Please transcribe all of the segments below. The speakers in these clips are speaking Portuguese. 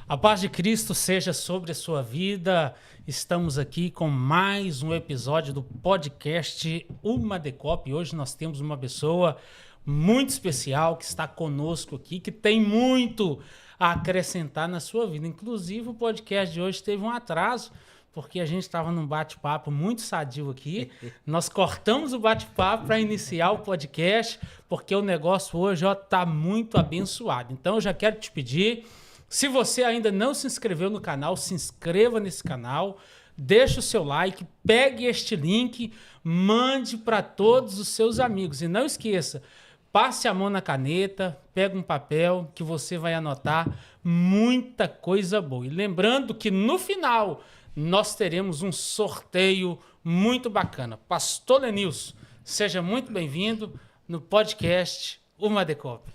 A paz de Cristo seja sobre a sua vida. Estamos aqui com mais um episódio do podcast Uma Decop. Hoje nós temos uma pessoa muito especial que está conosco aqui, que tem muito a acrescentar na sua vida. Inclusive, o podcast de hoje teve um atraso, porque a gente estava num bate-papo muito sadio aqui. Nós cortamos o bate-papo para iniciar o podcast, porque o negócio hoje está muito abençoado. Então, eu já quero te pedir, se você ainda não se inscreveu no canal, se inscreva nesse canal, deixe o seu like, pegue este link, mande para todos os seus amigos. E não esqueça, passe a mão na caneta, pega um papel que você vai anotar muita coisa boa. E lembrando que no final nós teremos um sorteio muito bacana. Pastor Lenilson, seja muito bem-vindo no podcast Uma Decop.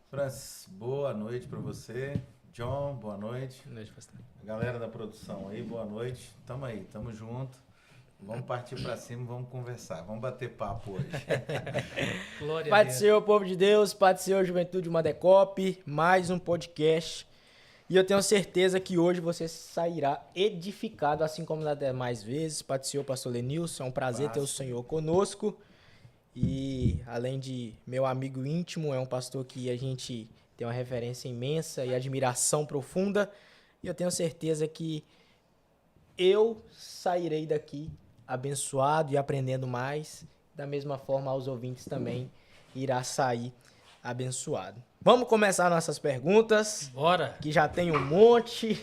Francis, boa noite para você. John, boa noite. Boa noite, pastor. Galera da produção aí, boa noite. Tamo aí, tamo junto. Vamos partir para cima, vamos conversar, vamos bater papo hoje. Glória Pai do Senhor, povo de Deus, Pai do Senhor, Juventude Uma Decop, mais um podcast. E eu tenho certeza que hoje você sairá edificado, assim como das demais vezes. Pai do Senhor, pastor Lenilson, é um prazer ter o Senhor conosco. E além de meu amigo íntimo, é um pastor que a gente tem uma referência imensa e admiração profunda. E eu tenho certeza que eu sairei daqui abençoado e aprendendo mais. Da mesma forma, aos ouvintes também irá sair abençoado. Vamos começar nossas perguntas. Bora! Que já tem um monte.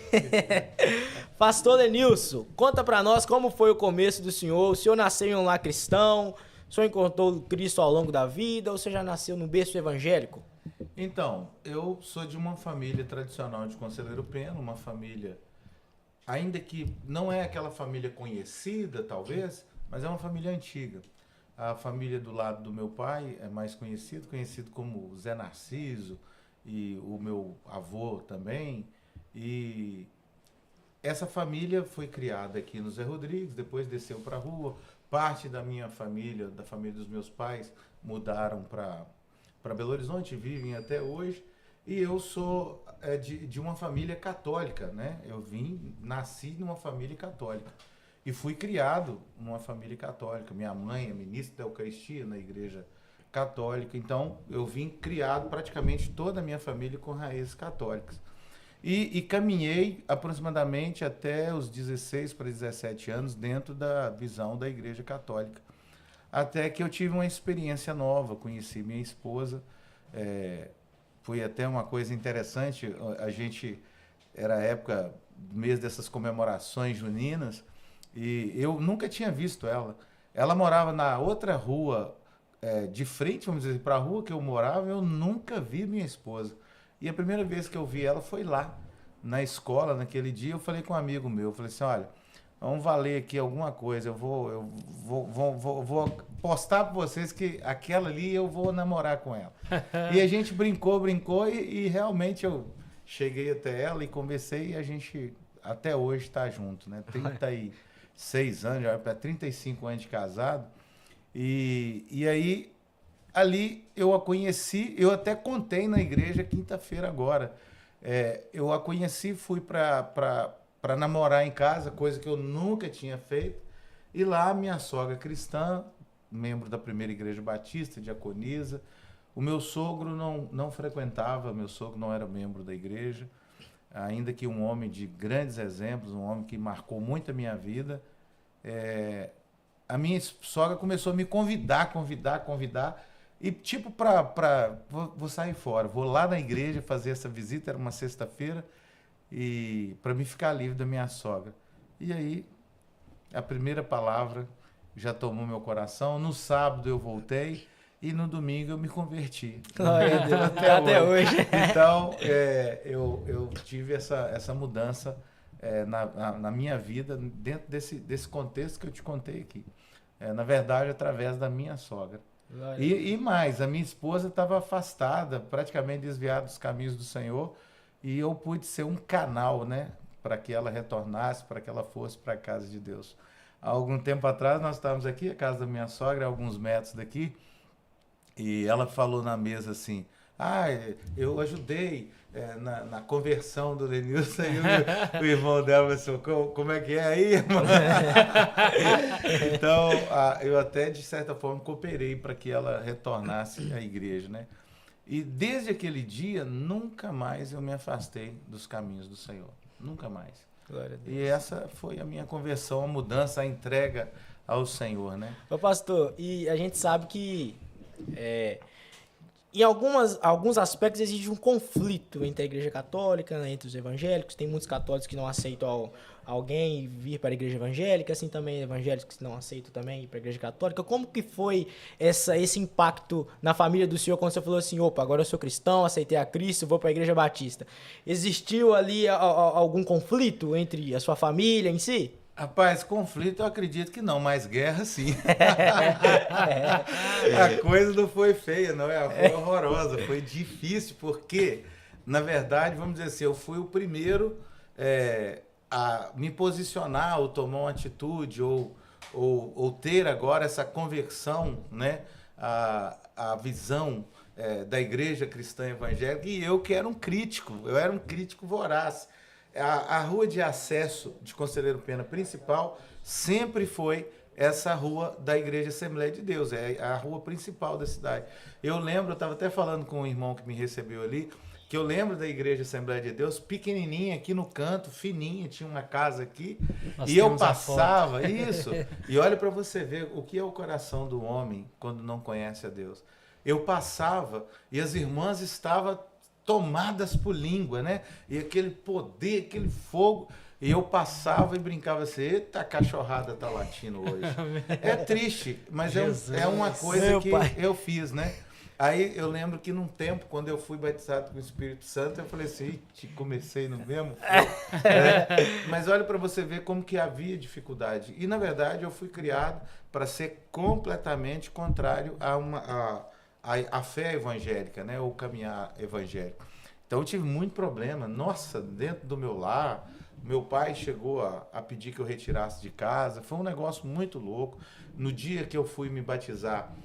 Pastor Lenilson, conta pra nós como foi o começo do senhor. O senhor nasceu em um lar cristão? O senhor encontrou Cristo ao longo da vida? Ou você já nasceu no berço evangélico? Então, eu sou de uma família tradicional de Conselheiro Pena, uma família, ainda que não é aquela família conhecida, talvez, mas é uma família antiga. A família do lado do meu pai é mais conhecido como Zé Narciso, e o meu avô também. E essa família foi criada aqui no Zé Rodrigues, depois desceu para a rua. Parte da minha família, da família dos meus pais, mudaram para Belo Horizonte, vivem até hoje. E eu sou de uma família católica, né? Nasci numa família católica. E fui criado numa família católica. Minha mãe é ministra da Eucaristia na igreja católica. Então, eu vim criado praticamente toda a minha família com raízes católicas. E caminhei aproximadamente até os 16 para 17 anos dentro da visão da igreja católica. Até que eu tive uma experiência nova, conheci minha esposa. Foi até uma coisa interessante, era a época do mês dessas comemorações juninas, e eu nunca tinha visto ela. Ela morava na outra rua, de frente, vamos dizer, para a rua que eu morava. Eu nunca vi minha esposa. E a primeira vez que eu vi ela foi lá, na escola, naquele dia. Eu falei com um amigo meu, eu falei assim, olha, vamos valer aqui alguma coisa, eu vou postar para vocês que aquela ali eu vou namorar com ela. E a gente brincou e realmente eu cheguei até ela e conversei, e a gente até hoje está junto, né? 36 anos, já para 35 anos de casado. E aí, ali eu a conheci, eu até contei na igreja quinta-feira agora. Eu a conheci, fui para namorar em casa, coisa que eu nunca tinha feito. E lá minha sogra cristã, membro da primeira igreja batista, diaconisa. O meu sogro não frequentava, meu sogro não era membro da igreja, ainda que um homem de grandes exemplos, um homem que marcou muito a minha vida. A minha sogra começou a me convidar. E tipo, vou sair fora, vou lá na igreja fazer essa visita, era uma sexta-feira, e para me ficar livre da minha sogra. E aí, a primeira palavra já tomou meu coração. No sábado eu voltei e no domingo eu me converti. Glória a Deus, até hoje. Então, eu tive essa mudança na minha vida, dentro desse contexto que eu te contei aqui. Na verdade, através da minha sogra. E mais, a minha esposa estava afastada, praticamente desviada dos caminhos do Senhor, e eu pude ser um canal, né, para que ela retornasse, para que ela fosse para a casa de Deus. Há algum tempo atrás, nós estávamos aqui, a casa da minha sogra, a alguns metros daqui, e ela falou na mesa assim, eu ajudei na conversão do Lenilson, e o irmão dela falou assim, como é que é aí, irmão? Então, eu até, de certa forma, cooperei para que ela retornasse à igreja, né? E desde aquele dia, nunca mais eu me afastei dos caminhos do Senhor. Nunca mais. Glória a Deus. E essa foi a minha conversão, a mudança, a entrega ao Senhor, né? Ô pastor, e a gente sabe que em alguns aspectos existe um conflito entre a igreja católica, né, entre os evangélicos. Tem muitos católicos que não aceitam alguém vir para a igreja evangélica, assim também evangélicos que não aceitam também ir para a igreja católica. Como que foi esse impacto na família do senhor quando você falou assim, opa, agora eu sou cristão, aceitei a Cristo, vou para a igreja batista? Existiu ali algum conflito entre a sua família em si? Rapaz, conflito eu acredito que não, mas guerra sim. A coisa não foi feia, não, foi horrorosa, foi difícil, porque, na verdade, vamos dizer assim, eu fui o primeiro a me posicionar, ou tomar uma atitude, ou ter agora essa conversão, né, a visão da igreja cristã evangélica, e eu que era um crítico, eu era um crítico voraz. A rua de acesso de Conselheiro Pena principal sempre foi essa rua da Igreja Assembleia de Deus, é a rua principal da cidade. Eu lembro, eu estava até falando com um irmão que me recebeu ali, que eu lembro da Igreja Assembleia de Deus, pequenininha, aqui no canto, fininha, tinha uma casa aqui, e eu passava, isso, e olha para você ver o que é o coração do homem quando não conhece a Deus. Eu passava e as irmãs estavam tomadas por língua, né? E aquele poder, aquele fogo. E eu passava e brincava assim, eita, a cachorrada tá latindo hoje. É triste, mas é uma coisa que eu fiz, né? Aí eu lembro que num tempo, quando eu fui batizado com o Espírito Santo, eu falei assim, comecei no mesmo. Mas olha para você ver como que havia dificuldade. E na verdade eu fui criado para ser completamente contrário a fé evangélica, né? O caminhar evangélico. Então eu tive muito problema. Nossa, dentro do meu lar, meu pai chegou a pedir que eu retirasse de casa. Foi um negócio muito louco. No dia que eu fui me batizar,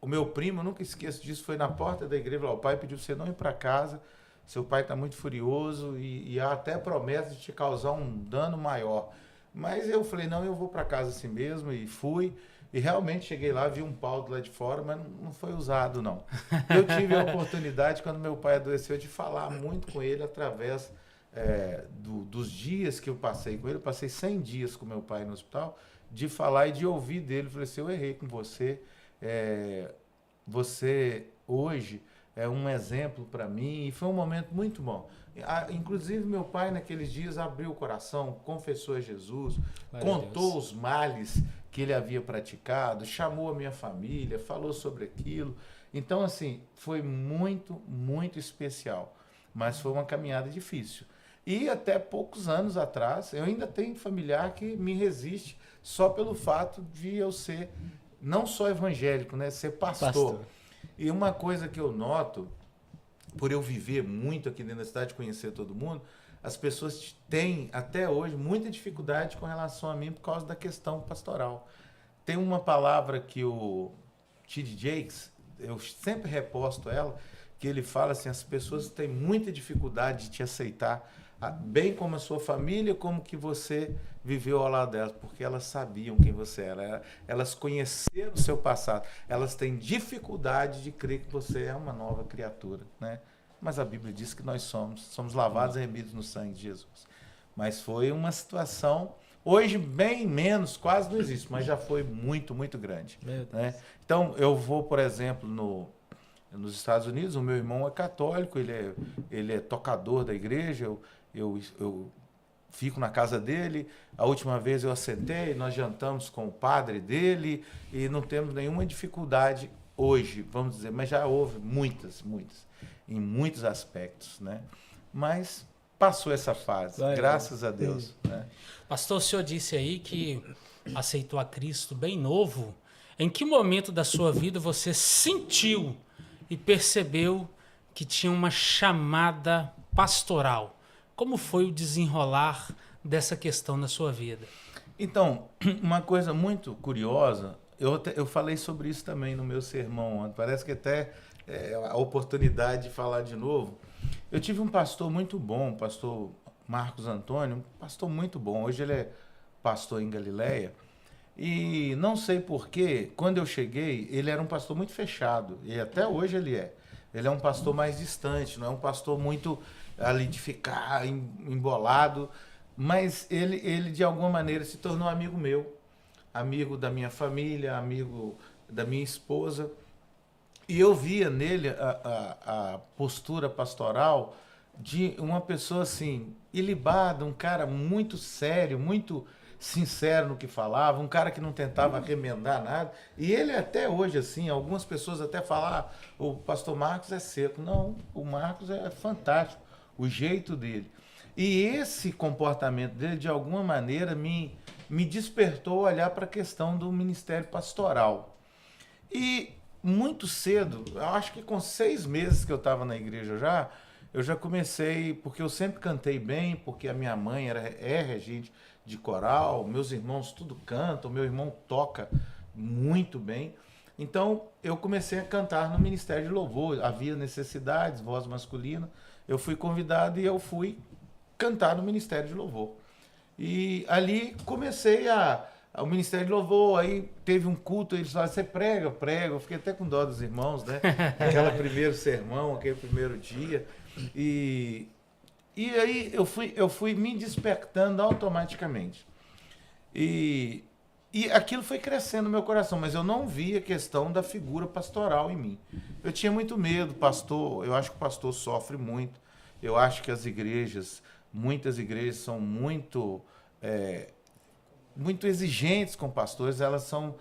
o meu primo, eu nunca esqueço disso, foi na porta da igreja. O pai pediu pra você não ir para casa. Seu pai está muito furioso e há até promessa de te causar um dano maior. Mas eu falei, não, eu vou para casa assim mesmo, e fui. E realmente cheguei lá, vi um pau do lado de fora, mas não foi usado, não. Eu tive a oportunidade, quando meu pai adoeceu, de falar muito com ele através dos dias que eu passei com ele. Eu passei 100 dias com meu pai no hospital, de falar e de ouvir dele. Eu falei assim, eu errei com você. Você hoje é um exemplo para mim, e foi um momento muito bom. Inclusive, meu pai, naqueles dias, abriu o coração, confessou a Jesus, contou os males que ele havia praticado, chamou a minha família, falou sobre aquilo. Então, assim, foi muito, muito especial. Mas foi uma caminhada difícil. E até poucos anos atrás, eu ainda tenho familiar que me resiste só pelo fato de eu ser, não só evangélico, né, ser pastor. E uma coisa que eu noto, por eu viver muito aqui dentro da cidade, conhecer todo mundo, as pessoas têm, até hoje, muita dificuldade com relação a mim por causa da questão pastoral. Tem uma palavra que o T.D. Jakes, eu sempre reposto ela, que ele fala assim, as pessoas têm muita dificuldade de te aceitar, bem como a sua família, como que você viveu ao lado delas, porque elas sabiam quem você era, elas conheceram o seu passado, elas têm dificuldade de crer que você é uma nova criatura, né? Mas a Bíblia diz que nós somos lavados e remidos no sangue de Jesus. Mas foi uma situação, hoje bem menos, quase não existe, mas já foi muito, muito grande, né? Então, eu vou, por exemplo, nos Estados Unidos, o meu irmão é católico, ele é tocador da igreja, eu fico na casa dele. A última vez eu assentei, nós jantamos com o padre dele e não temos nenhuma dificuldade hoje, vamos dizer, mas já houve muitas, em muitos aspectos, né? Mas passou essa fase, graças a Deus, né? Pastor, o senhor disse aí que aceitou a Cristo bem novo. Em que momento da sua vida você sentiu e percebeu que tinha uma chamada pastoral? Como foi o desenrolar dessa questão na sua vida? Então, uma coisa muito curiosa, eu falei sobre isso também no meu sermão ontem, parece que até a oportunidade de falar de novo. Eu tive um pastor muito bom, o pastor Marcos Antônio, um pastor muito bom. Hoje ele é pastor em Galileia. E não sei porquê, quando eu cheguei, ele era um pastor muito fechado. E até hoje ele é. Ele é um pastor mais distante, não é um pastor muito ali de ficar embolado. Mas ele de alguma maneira se tornou amigo meu, amigo da minha família, amigo da minha esposa. E eu via nele a postura pastoral de uma pessoa assim, ilibada, um cara muito sério, muito sincero no que falava, um cara que não tentava remendar nada. E ele até hoje, assim, algumas pessoas até falam, o pastor Marcos é seco. Não, o Marcos é fantástico, o jeito dele. E esse comportamento dele, de alguma maneira, me despertou a olhar para a questão do ministério pastoral. E muito cedo, eu acho que com 6 meses que eu estava na igreja eu já comecei, porque eu sempre cantei bem, porque a minha mãe é regente de coral, meus irmãos tudo cantam, meu irmão toca muito bem. Então eu comecei a cantar no Ministério de Louvor, havia necessidades, voz masculina, eu fui convidado e eu fui cantar no Ministério de Louvor. E ali comecei o Ministério de Louvor, aí teve um culto, eles falaram, você prega? Prego. Eu fiquei até com dó dos irmãos, né? Aquele primeiro sermão, aquele primeiro dia. E aí eu fui me despertando automaticamente. E aquilo foi crescendo no meu coração, mas eu não via a questão da figura pastoral em mim. Eu tinha muito medo, pastor, eu acho que o pastor sofre muito. Eu acho que muitas igrejas são muito exigentes com pastores, elas são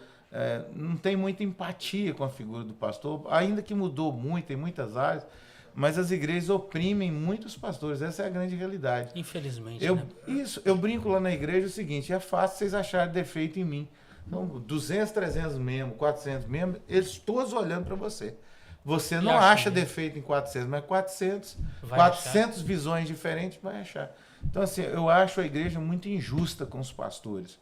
não tem muita empatia com a figura do pastor, ainda que mudou muito em muitas áreas, mas as igrejas oprimem muitos pastores, essa é a grande realidade. Infelizmente, Isso, eu brinco lá na igreja o seguinte, é fácil vocês acharem defeito em mim. Então, 200, 300 membros, 400 membros, eles todos olhando para você. Você não acha defeito em 400, mas 400 visões diferentes vai achar. Então, assim, eu acho a igreja muito injusta com os pastores.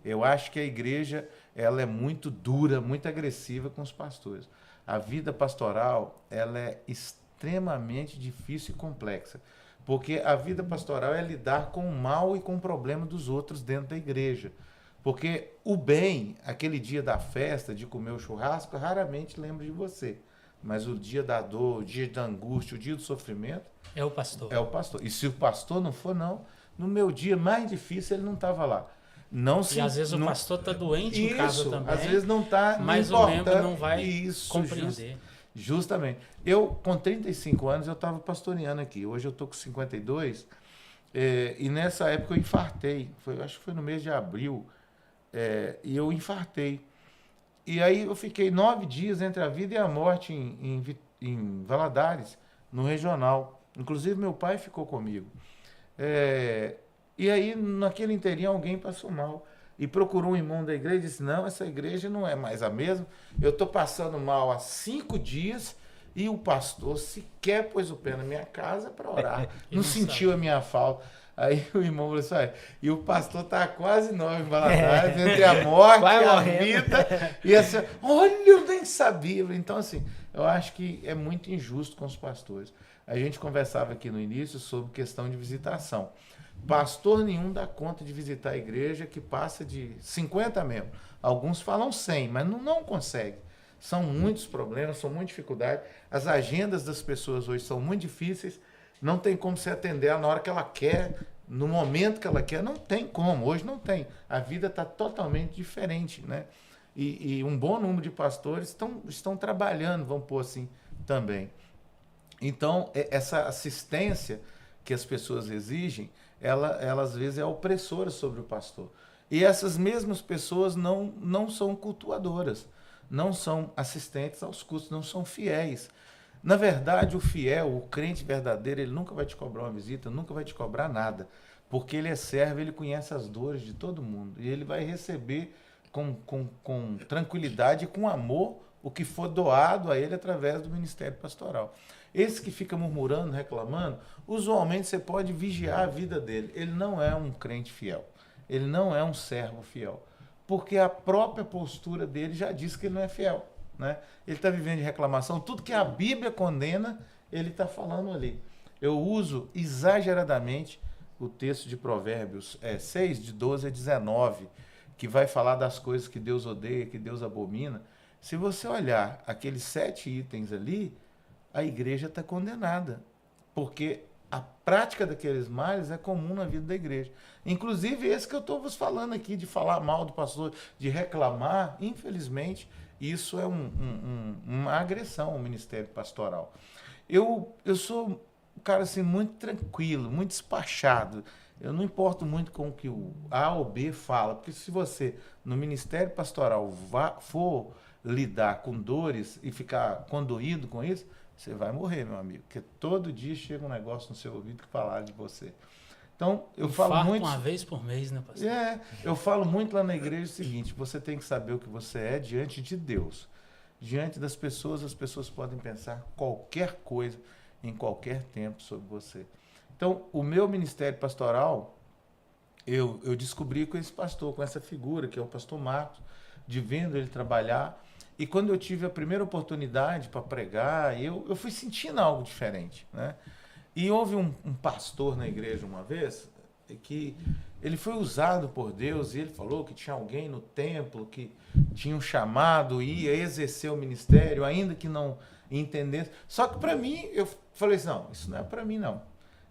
Eu acho que a igreja ela é muito dura, muito agressiva com os pastores. A vida pastoral ela é extremamente difícil e complexa, porque a vida pastoral é lidar com o mal e com o problema dos outros dentro da igreja. Porque o bem, aquele dia da festa, de comer o churrasco, raramente lembra de você. Mas o dia da dor, o dia da angústia, o dia do sofrimento... é o pastor. É o pastor. E se o pastor não for, não, no meu dia mais difícil ele não estava lá. Não e às vezes o pastor está doente em casa também. Às vezes não está. Mas o membro não vai compreender. Justamente. Eu, com 35 anos, eu estava pastoreando aqui. Hoje eu estou com 52. E nessa época eu infartei. Acho que foi no mês de abril. E eu infartei. E aí eu fiquei 9 dias entre a vida e a morte em Valadares, no regional. Inclusive meu pai ficou comigo. E aí naquele inteirinho alguém passou mal. E procurou um irmão da igreja e disse, não, essa igreja não é mais a mesma. Eu estou passando mal há 5 dias e o pastor sequer pôs o pé na minha casa para orar. Não sentiu a minha falta. Aí o irmão falou assim, e o pastor está quase 9 em Valadares, entre a morte e a vida. E assim, olha, eu nem sabia. Então, assim, eu acho que é muito injusto com os pastores. A gente conversava aqui no início sobre questão de visitação. Pastor nenhum dá conta de visitar a igreja que passa de 50 membros. Alguns falam 100, mas não consegue. São muitos problemas, são muitas dificuldades. As agendas das pessoas hoje são muito difíceis. Não tem como se atender ela na hora que ela quer, no momento que ela quer. Não tem como, hoje não tem. A vida está totalmente diferente, né? E um bom número de pastores estão trabalhando, vamos pôr assim, também. Então, essa assistência que as pessoas exigem, ela às vezes é opressora sobre o pastor. E essas mesmas pessoas não são cultuadoras, não são assistentes aos cultos, não são fiéis. Na verdade, o fiel, o crente verdadeiro, ele nunca vai te cobrar uma visita, nunca vai te cobrar nada, porque ele é servo, ele conhece as dores de todo mundo, e ele vai receber com tranquilidade e com amor o que for doado a ele através do ministério pastoral. Esse que fica murmurando, reclamando, usualmente você pode vigiar a vida dele. Ele não é um crente fiel. Ele não é um servo fiel. Porque a própria postura dele já diz que ele não é fiel. né? Ele está vivendo de reclamação. Tudo que a Bíblia condena, ele está falando ali. Eu uso exageradamente o texto de Provérbios 6, de 12 a 19, que vai falar das coisas que Deus odeia, que Deus abomina. Se você olhar aqueles 7 itens ali, a igreja está condenada, porque a prática daqueles males é comum na vida da igreja. Inclusive esse que eu estou vos falando aqui, de falar mal do pastor, de reclamar, infelizmente, isso é uma agressão ao ministério pastoral. Eu sou um cara assim, muito tranquilo, muito despachado. Eu não importo muito com o que o A ou B fala, porque se você, no ministério pastoral, for lidar com dores e ficar condoído com isso, você vai morrer, meu amigo. Porque todo dia chega um negócio no seu ouvido que fala de você. Então, eu falo muito... uma vez por mês, né, pastor? Eu falo muito lá na igreja o seguinte: você tem que saber o que você é diante de Deus. Diante das pessoas, as pessoas podem pensar qualquer coisa, em qualquer tempo, sobre você. Então, o meu ministério pastoral, eu descobri com esse pastor, com essa figura, que é o pastor Marcos, de vendo ele trabalhar. E quando eu tive a primeira oportunidade para pregar, eu fui sentindo algo diferente, né? E houve um pastor na igreja uma vez, que ele foi usado por Deus, e ele falou que tinha alguém no templo que tinha um chamado e ia exercer o ministério, ainda que não entendesse. Só que para mim, eu falei assim, não, isso não é para mim não.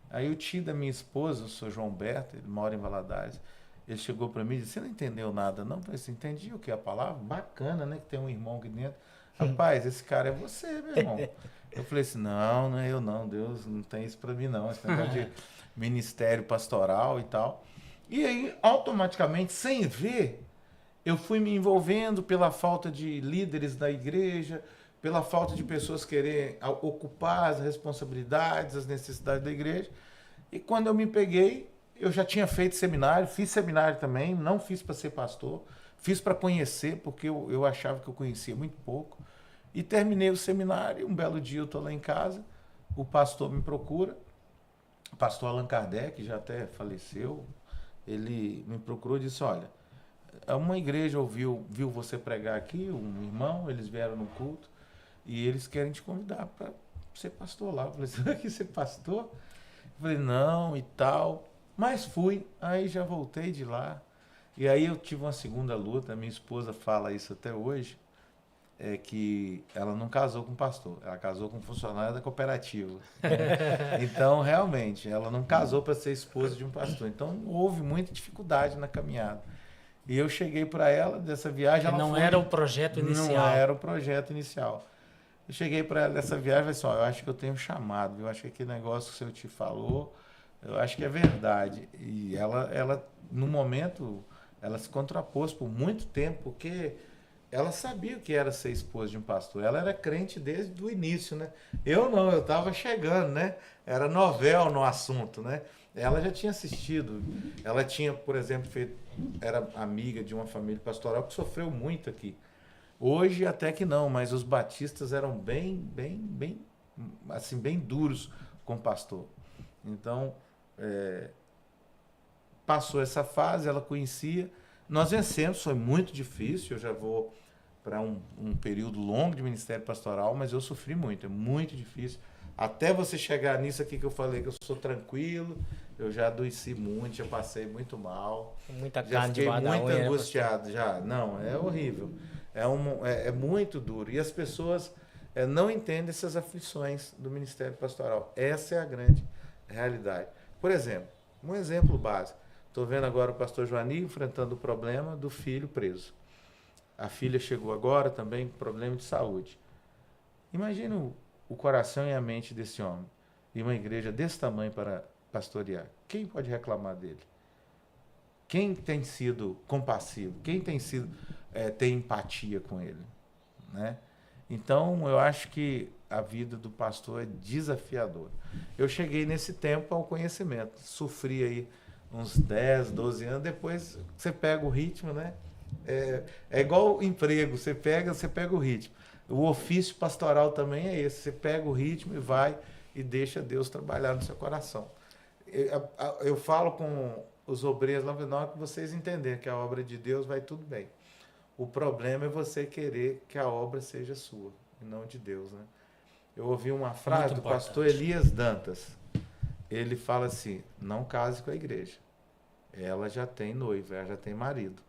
Aí o tio da minha esposa, o senhor João Berto, ele mora em Valadares, ele chegou para mim e disse: você não entendeu nada não? Eu falei assim: entendi o que? A palavra? Bacana, né? Que tem um irmão aqui dentro. Rapaz, esse cara é você, meu irmão. Eu falei assim: não é eu não, Deus não tem isso para mim não, esse negócio de ministério pastoral e tal. E aí, automaticamente, sem ver, eu fui me envolvendo pela falta de líderes da igreja, pela falta de pessoas querer ocupar as responsabilidades, as necessidades da igreja. E quando eu me peguei, eu já tinha feito seminário, fiz seminário também, não fiz para ser pastor, fiz para conhecer, porque eu achava que eu conhecia muito pouco. E terminei o seminário, um belo dia eu estou lá em casa, o pastor me procura, o pastor Allan Kardec, já até faleceu, ele me procurou e disse: olha, uma igreja viu você pregar aqui, um irmão, eles vieram no culto, e eles querem te convidar para ser pastor lá. Eu falei: você vai aqui ser pastor? Eu falei: não, e tal. Mas fui, aí já voltei de lá. E aí eu tive uma segunda luta, minha esposa fala isso até hoje, é que ela não casou com pastor, ela casou com funcionário da cooperativa. Então, realmente, ela não casou para ser esposa de um pastor. Então, houve muita dificuldade na caminhada. E eu cheguei para ela dessa viagem... Ela não era o projeto inicial. Não era o projeto inicial. Eu cheguei para ela dessa viagem e falei assim: ó, eu acho que eu tenho um chamado, eu acho que aquele negócio que o senhor te falou, eu acho que é verdade. E ela no momento, ela se contrapôs por muito tempo, porque ela sabia o que era ser esposa de um pastor. Ela era crente desde o início, né? Eu não, eu estava chegando, né? Era novel no assunto, né? Ela já tinha assistido. Ela tinha, por exemplo, era amiga de uma família pastoral que sofreu muito aqui. Hoje até que não, mas os batistas eram bem duros com o pastor. Então, passou essa fase, ela conhecia. Nós vencemos, foi muito difícil. Eu já vou para um período longo de ministério pastoral, mas eu sofri muito, é muito difícil. Até você chegar nisso aqui que eu falei, que eu sou tranquilo, eu já adoeci muito, já passei muito mal. Muita já carne fiquei de muito unha, angustiado, né, já. Não, é horrível. É muito duro. E as pessoas não entendem essas aflições do ministério pastoral. Essa é a grande realidade. Por exemplo, um exemplo básico. Estou vendo agora o pastor Joani enfrentando o problema do filho preso. A filha chegou agora também com problema de saúde. Imagina o coração e a mente desse homem. E uma igreja desse tamanho para pastorear. Quem pode reclamar dele? Quem tem sido compassivo? Quem tem empatia com ele? Né? Então, eu acho que a vida do pastor é desafiadora. Eu cheguei nesse tempo ao conhecimento. Sofri aí uns 10, 12 anos. Depois você pega o ritmo, né? É igual emprego. Você pega o ritmo. O ofício pastoral também é esse. Você pega o ritmo e vai e deixa Deus trabalhar no seu coração. Eu falo com os obreiros lá, na hora que vocês entenderem que a obra de Deus vai tudo bem. O problema é você querer que a obra seja sua e não de Deus, né? Eu ouvi uma frase do pastor Elias Dantas. Ele fala assim: não case com a igreja. Ela já tem noiva, ela já tem marido.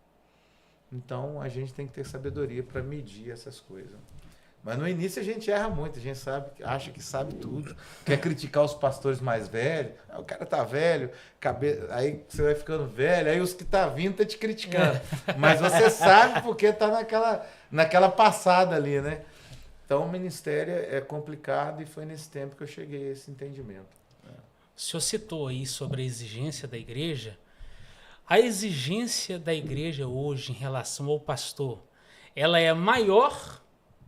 Então a gente tem que ter sabedoria para medir essas coisas. Mas no início a gente erra muito, a gente acha que sabe tudo, quer criticar os pastores mais velhos. O cara tá velho, aí você vai ficando velho, aí os que tá vindo tá te criticando. Mas você sabe porque tá naquela passada ali, né? Então o ministério é complicado e foi nesse tempo que eu cheguei a esse entendimento. O senhor citou aí sobre a exigência da igreja. A exigência da igreja hoje em relação ao pastor, ela é maior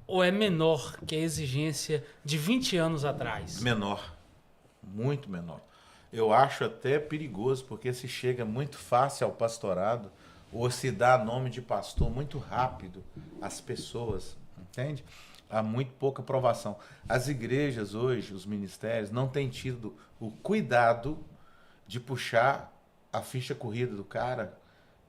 ou é menor que a exigência de 20 anos atrás? Menor, muito menor. Eu acho até perigoso, porque se chega muito fácil ao pastorado, ou se dá nome de pastor muito rápido às pessoas, entende? Há muito pouca aprovação. As igrejas hoje, os ministérios, não têm tido o cuidado de puxar a ficha corrida do cara,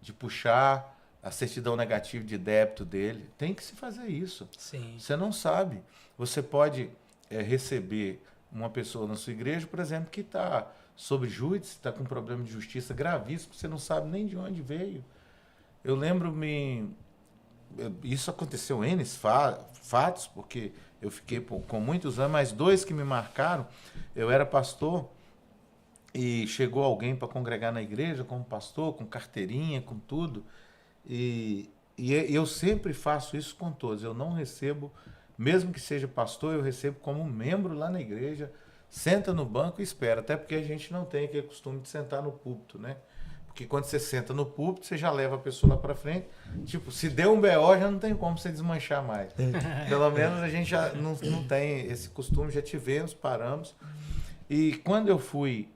de puxar a certidão negativa de débito dele. Tem que se fazer isso. Sim. Você não sabe. Você pode receber uma pessoa na sua igreja, por exemplo, que está sob júdice, está com um problema de justiça gravíssimo, você não sabe nem de onde veio. Eu lembro-me... Isso aconteceu em N fatos, porque eu fiquei com muitos anos, mas 2 que me marcaram. Eu era pastor e chegou alguém para congregar na igreja como pastor, com carteirinha, com tudo. E eu sempre faço isso com todos. Eu não recebo, mesmo que seja pastor, eu recebo como membro lá na igreja, senta no banco e espera. Até porque a gente não tem aquele costume de sentar no púlpito, né? Porque quando você senta no púlpito, você já leva a pessoa lá para frente. Tipo, se deu um BO, já não tem como você desmanchar mais. Pelo menos a gente já não tem esse costume, já tivemos, paramos. E quando eu fui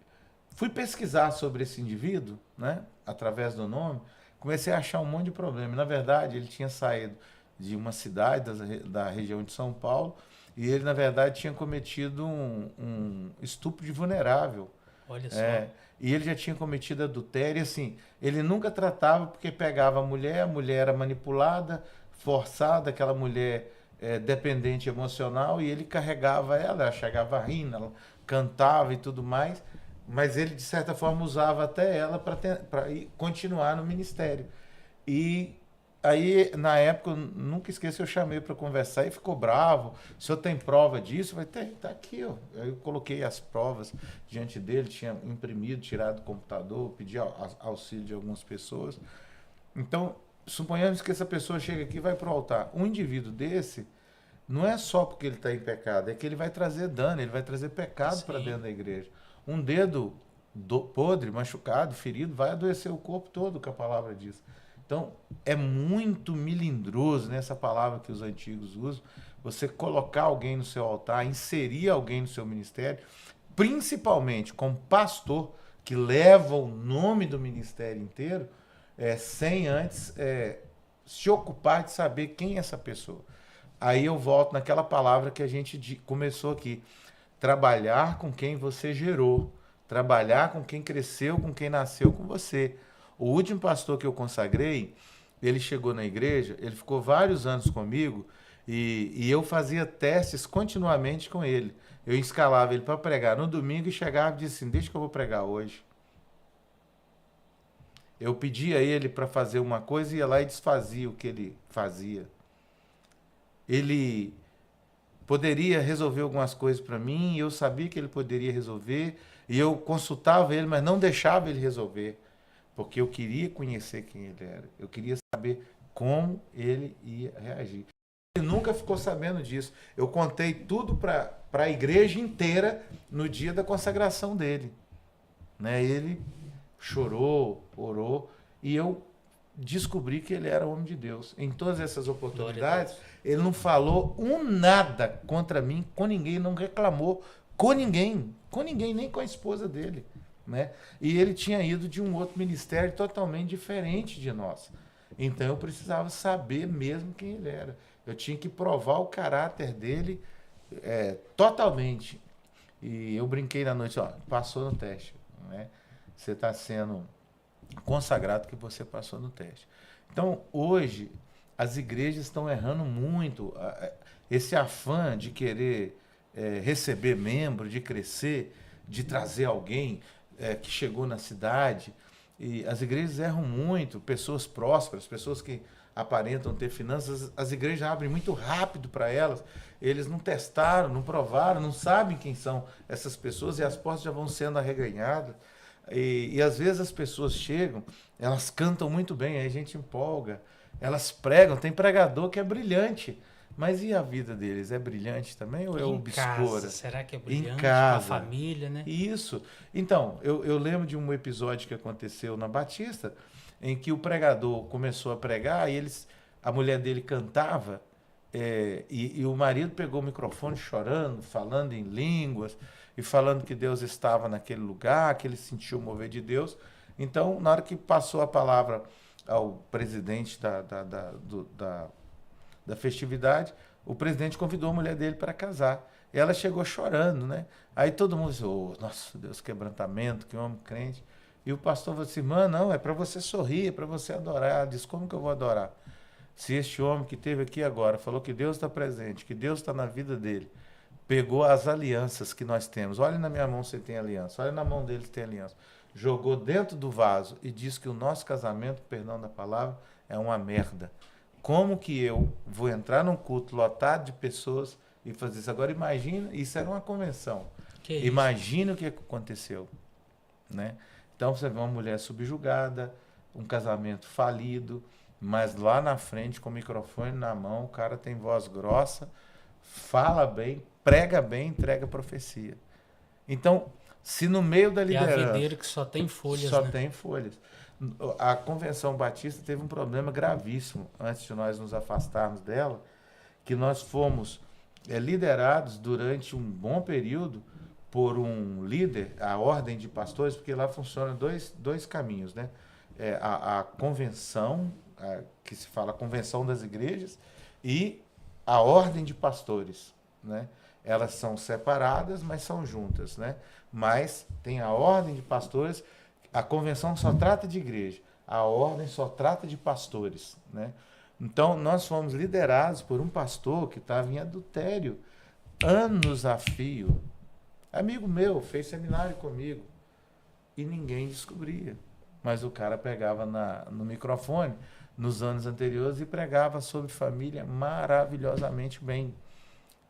pesquisar sobre esse indivíduo, né, através do nome, comecei a achar um monte de problema. Na verdade, ele tinha saído de uma cidade da região de São Paulo e ele, na verdade, tinha cometido um estupro de vulnerável. Olha só. E ele já tinha cometido adultério, e assim, ele nunca tratava porque pegava a mulher era manipulada, forçada, aquela mulher dependente emocional, e ele carregava ela chegava rindo, ela cantava e tudo mais, mas ele, de certa forma, usava até ela para continuar no ministério. E aí, na época, eu nunca esqueço, eu chamei para conversar e ficou bravo. O senhor tem prova disso? Eu falei, tá aqui, ó. Aí eu coloquei as provas diante dele, tinha imprimido, tirado do computador, pedi auxílio de algumas pessoas. Então, suponhamos que essa pessoa chega aqui e vai para o altar. Um indivíduo desse, não é só porque ele está em pecado, é que ele vai trazer dano, ele vai trazer pecado para dentro da igreja. Um dedo podre, machucado, ferido, vai adoecer o corpo todo, que a palavra diz. Então, é muito melindroso nessa palavra que os antigos usam, você colocar alguém no seu altar, inserir alguém no seu ministério, principalmente como pastor, que leva o nome do ministério inteiro, sem antes se ocupar de saber quem é essa pessoa. Aí eu volto naquela palavra que a gente começou aqui. Trabalhar com quem você gerou. Trabalhar com quem cresceu, com quem nasceu com você. O último pastor que eu consagrei, ele chegou na igreja, ele ficou vários anos comigo e eu fazia testes continuamente com ele. Eu escalava ele para pregar no domingo e chegava e disse assim, deixa que eu vou pregar hoje. Eu pedia a ele para fazer uma coisa e ia lá e desfazia o que ele fazia. Ele poderia resolver algumas coisas para mim, e eu sabia que ele poderia resolver, e eu consultava ele, mas não deixava ele resolver, porque eu queria conhecer quem ele era, eu queria saber como ele ia reagir. Ele nunca ficou sabendo disso. Eu contei tudo para a igreja inteira no dia da consagração dele. Né? Ele chorou, orou, e eu descobri que ele era homem de Deus. Em todas essas oportunidades, ele não falou nada contra mim, com ninguém, não reclamou com ninguém, nem com a esposa dele. Né? E ele tinha ido de um outro ministério totalmente diferente de nós. Então eu precisava saber mesmo quem ele era. Eu tinha que provar o caráter dele totalmente. E eu brinquei na noite, passou no teste. Né? Você está sendo consagrado que você passou no teste. Então, hoje, as igrejas estão errando muito. Esse afã de querer receber membro, de crescer, de trazer alguém que chegou na cidade. E as igrejas erram muito, pessoas prósperas, pessoas que aparentam ter finanças, as igrejas abrem muito rápido para elas. Eles não testaram, não provaram, não sabem quem são essas pessoas e as portas já vão sendo arreganhadas. E às vezes as pessoas chegam, elas cantam muito bem, aí a gente empolga, elas pregam, tem pregador que é brilhante. Mas e a vida deles? É brilhante também ou é obscura? Casa, será que é brilhante? Em casa. Com a família, né? Isso. Então, eu lembro de um episódio que aconteceu na Batista, em que o pregador começou a pregar e a mulher dele cantava e o marido pegou o microfone chorando, falando em línguas e falando que Deus estava naquele lugar, que ele sentiu o mover de Deus. Então, na hora que passou a palavra ao presidente da festividade, o presidente convidou a mulher dele para casar. E ela chegou chorando, né? Aí todo mundo disse, nossa, Deus, quebrantamento, que homem crente. E o pastor falou assim, mano, não, é para você sorrir, é para você adorar. Ela disse, como que eu vou adorar? Se este homem que esteve aqui agora falou que Deus está presente, que Deus está na vida dele, pegou as alianças que nós temos, olha na minha mão se tem aliança, olha na mão dele se tem aliança, jogou dentro do vaso e disse que o nosso casamento, perdão da palavra, é uma merda. Como que eu vou entrar num culto lotado de pessoas e fazer isso? Agora imagina, isso era uma convenção. Imagina o que aconteceu, né? Então você vê uma mulher subjugada, um casamento falido, mas lá na frente com o microfone na mão, o cara tem voz grossa, fala bem, prega bem, entrega profecia. Então, se no meio da liderança... É a videira que só tem folhas, Só né? tem folhas. A Convenção Batista teve um problema gravíssimo antes de nós nos afastarmos dela, que nós fomos liderados durante um bom período por um líder, a ordem de pastores, porque lá funciona dois caminhos, né? A convenção, que se fala Convenção das Igrejas, e a ordem de pastores, né? Elas são separadas, mas são juntas, né? Mas tem a ordem de pastores. A convenção só trata de igreja, a ordem só trata de pastores, né? Então, nós fomos liderados por um pastor que estava em adultério, anos a fio. Amigo meu, fez seminário comigo, e ninguém descobria. Mas o cara pegava no microfone, nos anos anteriores, e pregava sobre família maravilhosamente bem.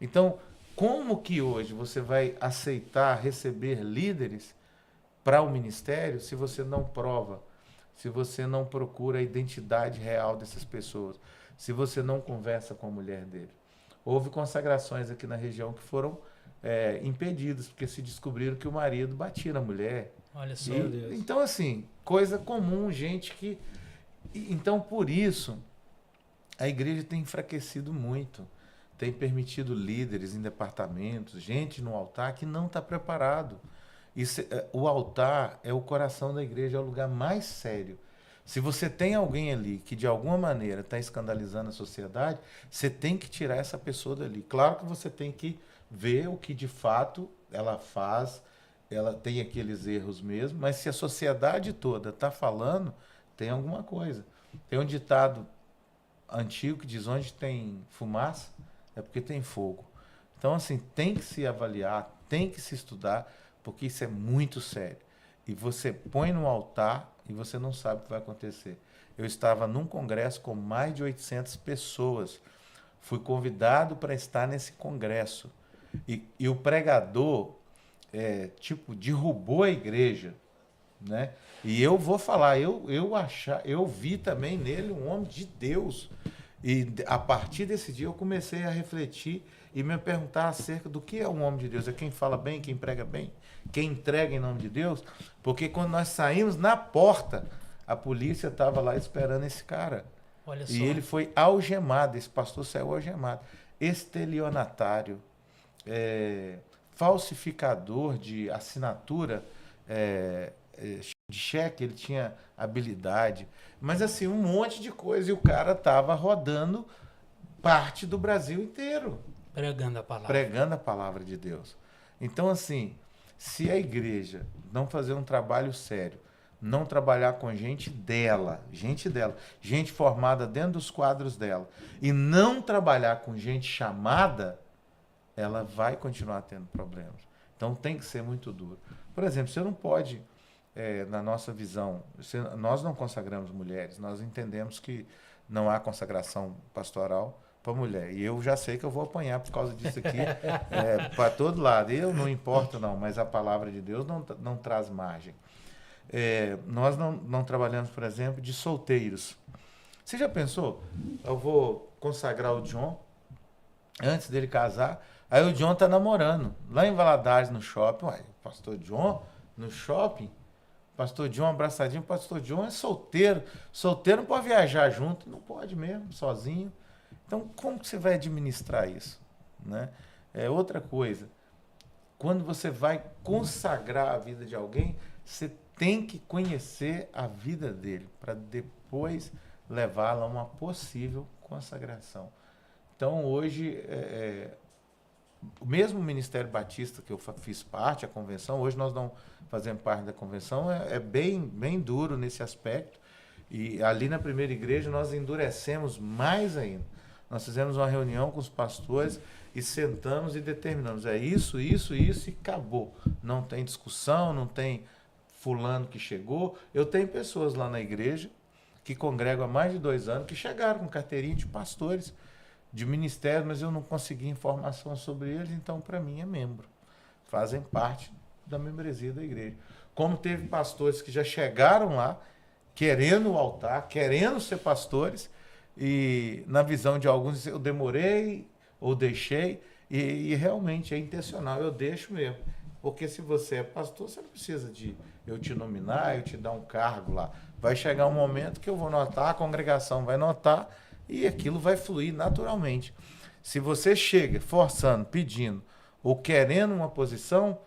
Então, como que hoje você vai aceitar receber líderes para o ministério se você não prova, se você não procura a identidade real dessas pessoas, se você não conversa com a mulher dele? Houve consagrações aqui na região que foram impedidas, porque se descobriram que o marido batia na mulher. Olha só, Deus. Então, assim, coisa comum, gente que... Então, por isso, a igreja tem enfraquecido muito, tem permitido líderes em departamentos, gente no altar que não está preparado. O altar é o coração da igreja, é o lugar mais sério. Se você tem alguém ali que de alguma maneira está escandalizando a sociedade, você tem que tirar essa pessoa dali. Claro que você tem que ver o que de fato ela faz, ela tem aqueles erros mesmo, mas se a sociedade toda está falando, tem alguma coisa. Tem um ditado antigo que diz, onde tem fumaça é porque tem fogo. Então, assim, tem que se avaliar, tem que se estudar, porque isso é muito sério. E você põe no altar e você não sabe o que vai acontecer. Eu estava num congresso com mais de 800 pessoas. Fui convidado para estar nesse congresso. E o pregador, derrubou a igreja, né? E eu vou falar, eu vi também nele um homem de Deus. E a partir desse dia eu comecei a refletir e me perguntar acerca do que é um homem de Deus. É quem fala bem, quem prega bem, quem entrega em nome de Deus. Porque quando nós saímos na porta, a polícia estava lá esperando esse cara. Olha só. E ele foi algemado, esse pastor saiu algemado. Estelionatário, falsificador de assinatura de cheque, ele tinha habilidade. Mas assim, um monte de coisa. E o cara estava rodando parte do Brasil inteiro. Pregando a palavra. Pregando a palavra de Deus. Então, assim, se a igreja não fazer um trabalho sério não trabalhar com gente dela, gente formada dentro dos quadros dela, e não trabalhar com gente chamada, ela vai continuar tendo problemas. Então tem que ser muito duro. Por exemplo, você não pode, na nossa visão, nós não consagramos mulheres, nós entendemos que não há consagração pastoral para mulher. E eu já sei que eu vou apanhar por causa disso aqui para todo lado. Eu não importa não, mas a palavra de Deus não traz margem. Nós não trabalhamos, por exemplo, de solteiros. Você já pensou? Eu vou consagrar o John antes dele casar. Aí o John tá namorando lá em Valadares, no shopping. Uai, pastor John no shopping? Pastor John abraçadinho. Pastor John é solteiro. Solteiro não pode viajar junto. Não pode mesmo, sozinho. Então, como que você vai administrar isso? Né? Outra coisa. Quando você vai consagrar a vida de alguém, você tem que conhecer a vida dele para depois levá-la a uma possível consagração. Então, hoje, o mesmo Ministério Batista que eu fiz parte, a convenção, hoje nós não fazemos parte da convenção, é bem duro nesse aspecto. E ali na primeira igreja nós endurecemos mais ainda. Nós fizemos uma reunião com os pastores e sentamos e determinamos. Isso e acabou. Não tem discussão, não tem fulano que chegou. Eu tenho pessoas lá na igreja que congregam há mais de 2 anos que chegaram com carteirinha de pastores, de ministério, mas eu não consegui informação sobre eles, então para mim é membro. Fazem parte da membresia da igreja. Como teve pastores que já chegaram lá, querendo o altar, querendo ser pastores, e na visão de alguns eu demorei ou deixei, e realmente é intencional, eu deixo mesmo. Porque se você é pastor, você não precisa de eu te nominar, eu te dar um cargo lá. Vai chegar um momento que eu vou notar, a congregação vai notar, e aquilo vai fluir naturalmente. Se você chega forçando, pedindo ou querendo uma posição,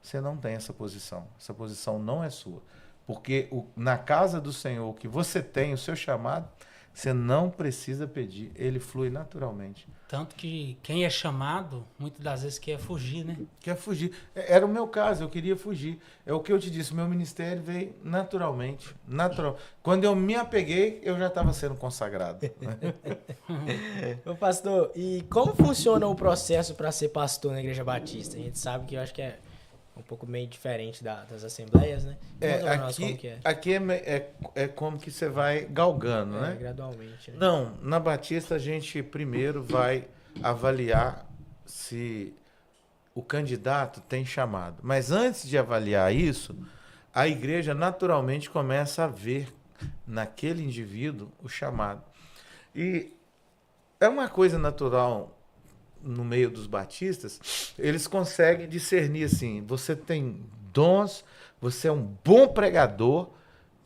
você não tem essa posição. Essa posição não é sua. Porque na casa do Senhor, o que você tem, o seu chamado, você não precisa pedir, ele flui naturalmente. Tanto que quem é chamado, muitas das vezes quer fugir, né? Quer fugir. Era o meu caso, eu queria fugir. É o que eu te disse, meu ministério veio naturalmente. Quando eu me apeguei, eu já estava sendo consagrado. Ô pastor, e como funciona o processo para ser pastor na Igreja Batista? A gente sabe que eu acho que é um pouco meio diferente das assembleias, né? Aqui é como que você vai galgando, né? Gradualmente. Né? Não, na Batista a gente primeiro vai avaliar se o candidato tem chamado. Mas antes de avaliar isso, a igreja naturalmente começa a ver naquele indivíduo o chamado. E é uma coisa natural no meio dos batistas, eles conseguem discernir assim, você tem dons, você é um bom pregador,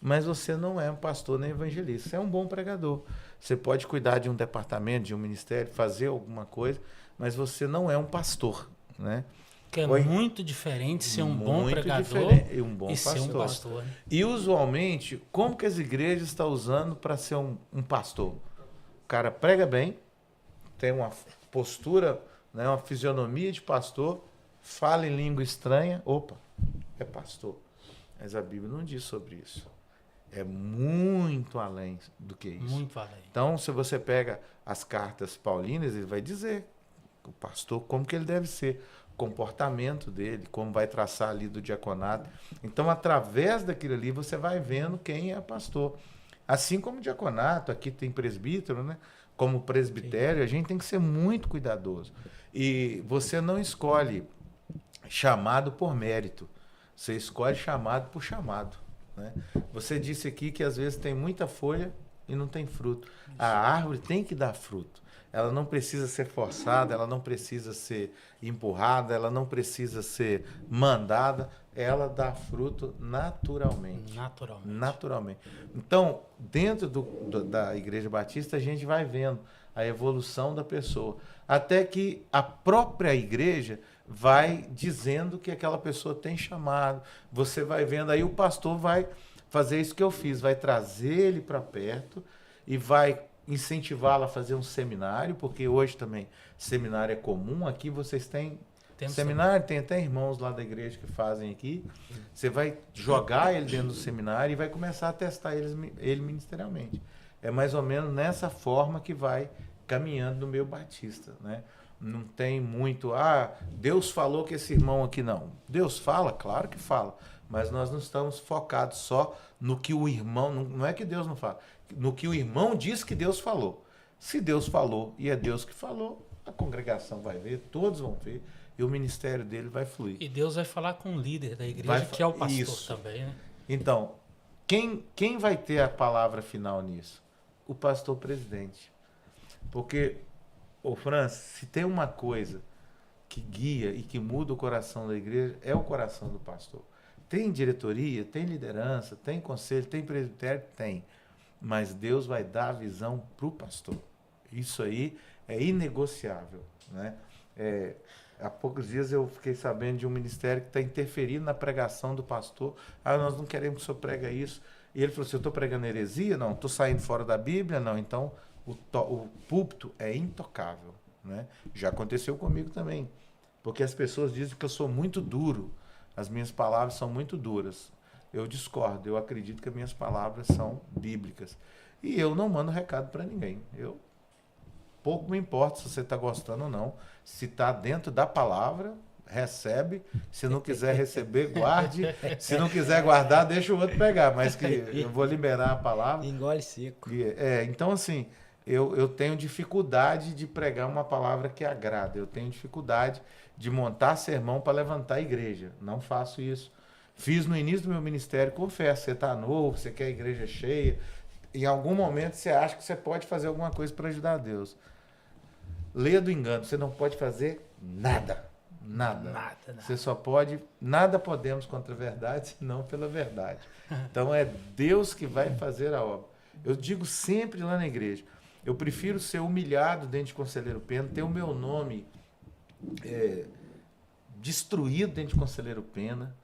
mas você não é um pastor nem evangelista, você é um bom pregador. Você pode cuidar de um departamento, de um ministério, fazer alguma coisa, mas você não é um pastor, né? Que é muito diferente ser um bom pregador e um bom pastor. Ser um pastor. Né? E usualmente, como que as igrejas estão usando para ser um pastor? O cara prega bem, tem uma postura, né, uma fisionomia de pastor, fala em língua estranha, opa, é pastor. Mas a Bíblia não diz sobre isso. É muito além do que isso. Muito além. Então, se você pega as cartas paulinas, ele vai dizer o pastor como que ele deve ser, o comportamento dele, como vai traçar ali do diaconato. Então, através daquilo ali, você vai vendo quem é pastor. Assim como o diaconato, aqui tem presbítero, né? Como presbitério, a gente tem que ser muito cuidadoso. E você não escolhe chamado por mérito. Você escolhe chamado por chamado. Né? Você disse aqui que às vezes tem muita folha e não tem fruto. A árvore tem que dar fruto. Ela não precisa ser forçada, ela não precisa ser empurrada, ela não precisa ser mandada. Ela dá fruto naturalmente. Naturalmente. Então, dentro da Igreja Batista, a gente vai vendo a evolução da pessoa. Até que a própria igreja vai dizendo que aquela pessoa tem chamado. Você vai vendo, aí o pastor vai fazer isso que eu fiz, vai trazer ele para perto e vai incentivá-lo a fazer um seminário, porque hoje também seminário é comum. Aqui vocês têm Seminário, tem até irmãos lá da igreja que fazem aqui. Você vai jogar ele dentro do seminário e vai começar a testar ele ministerialmente. É mais ou menos nessa forma que vai caminhando no meio batista, né? Não tem muito, Deus falou que esse irmão aqui não. Deus fala, claro que fala, mas nós não estamos focados só no que o irmão, não é que Deus não fala, no que o irmão diz que Deus falou. Se Deus falou e é Deus que falou, a congregação vai ver, todos vão ver, e o ministério dele vai fluir. E Deus vai falar com o líder da igreja, que é o pastor também, né? Então, quem vai ter a palavra final nisso? O pastor presidente. Porque, Francis, se tem uma coisa que guia e que muda o coração da igreja, é o coração do pastor. Tem diretoria, tem liderança, tem conselho, tem presbitério? Tem. Mas Deus vai dar a visão para o pastor. Isso aí é inegociável, né? Há poucos dias eu fiquei sabendo de um ministério que está interferindo na pregação do pastor. Nós não queremos que o senhor prega isso. E ele falou assim, eu estou pregando heresia? Não. Estou saindo fora da Bíblia? Não. Então, o púlpito é intocável, né? Já aconteceu comigo também. Porque as pessoas dizem que eu sou muito duro. As minhas palavras são muito duras. Eu discordo. Eu acredito que as minhas palavras são bíblicas. E eu não mando recado para ninguém. Pouco me importa se você está gostando ou não. Se está dentro da palavra, recebe. Se não quiser receber, guarde. Se não quiser guardar, deixa o outro pegar. Mas que eu vou liberar a palavra. Engole seco. Então, assim, eu tenho dificuldade de pregar uma palavra que agrada. Eu tenho dificuldade de montar sermão para levantar a igreja. Não faço isso. Fiz no início do meu ministério, confesso. Você está novo, você quer a igreja cheia. Em algum momento você acha que você pode fazer alguma coisa para ajudar a Deus. Leia do engano, você não pode fazer nada. Nada. Você só pode, nada podemos contra a verdade, senão pela verdade. Então é Deus que vai fazer a obra. Eu digo sempre lá na igreja, eu prefiro ser humilhado dentro de Conselheiro Pena, ter o meu nome destruído dentro de Conselheiro Pena,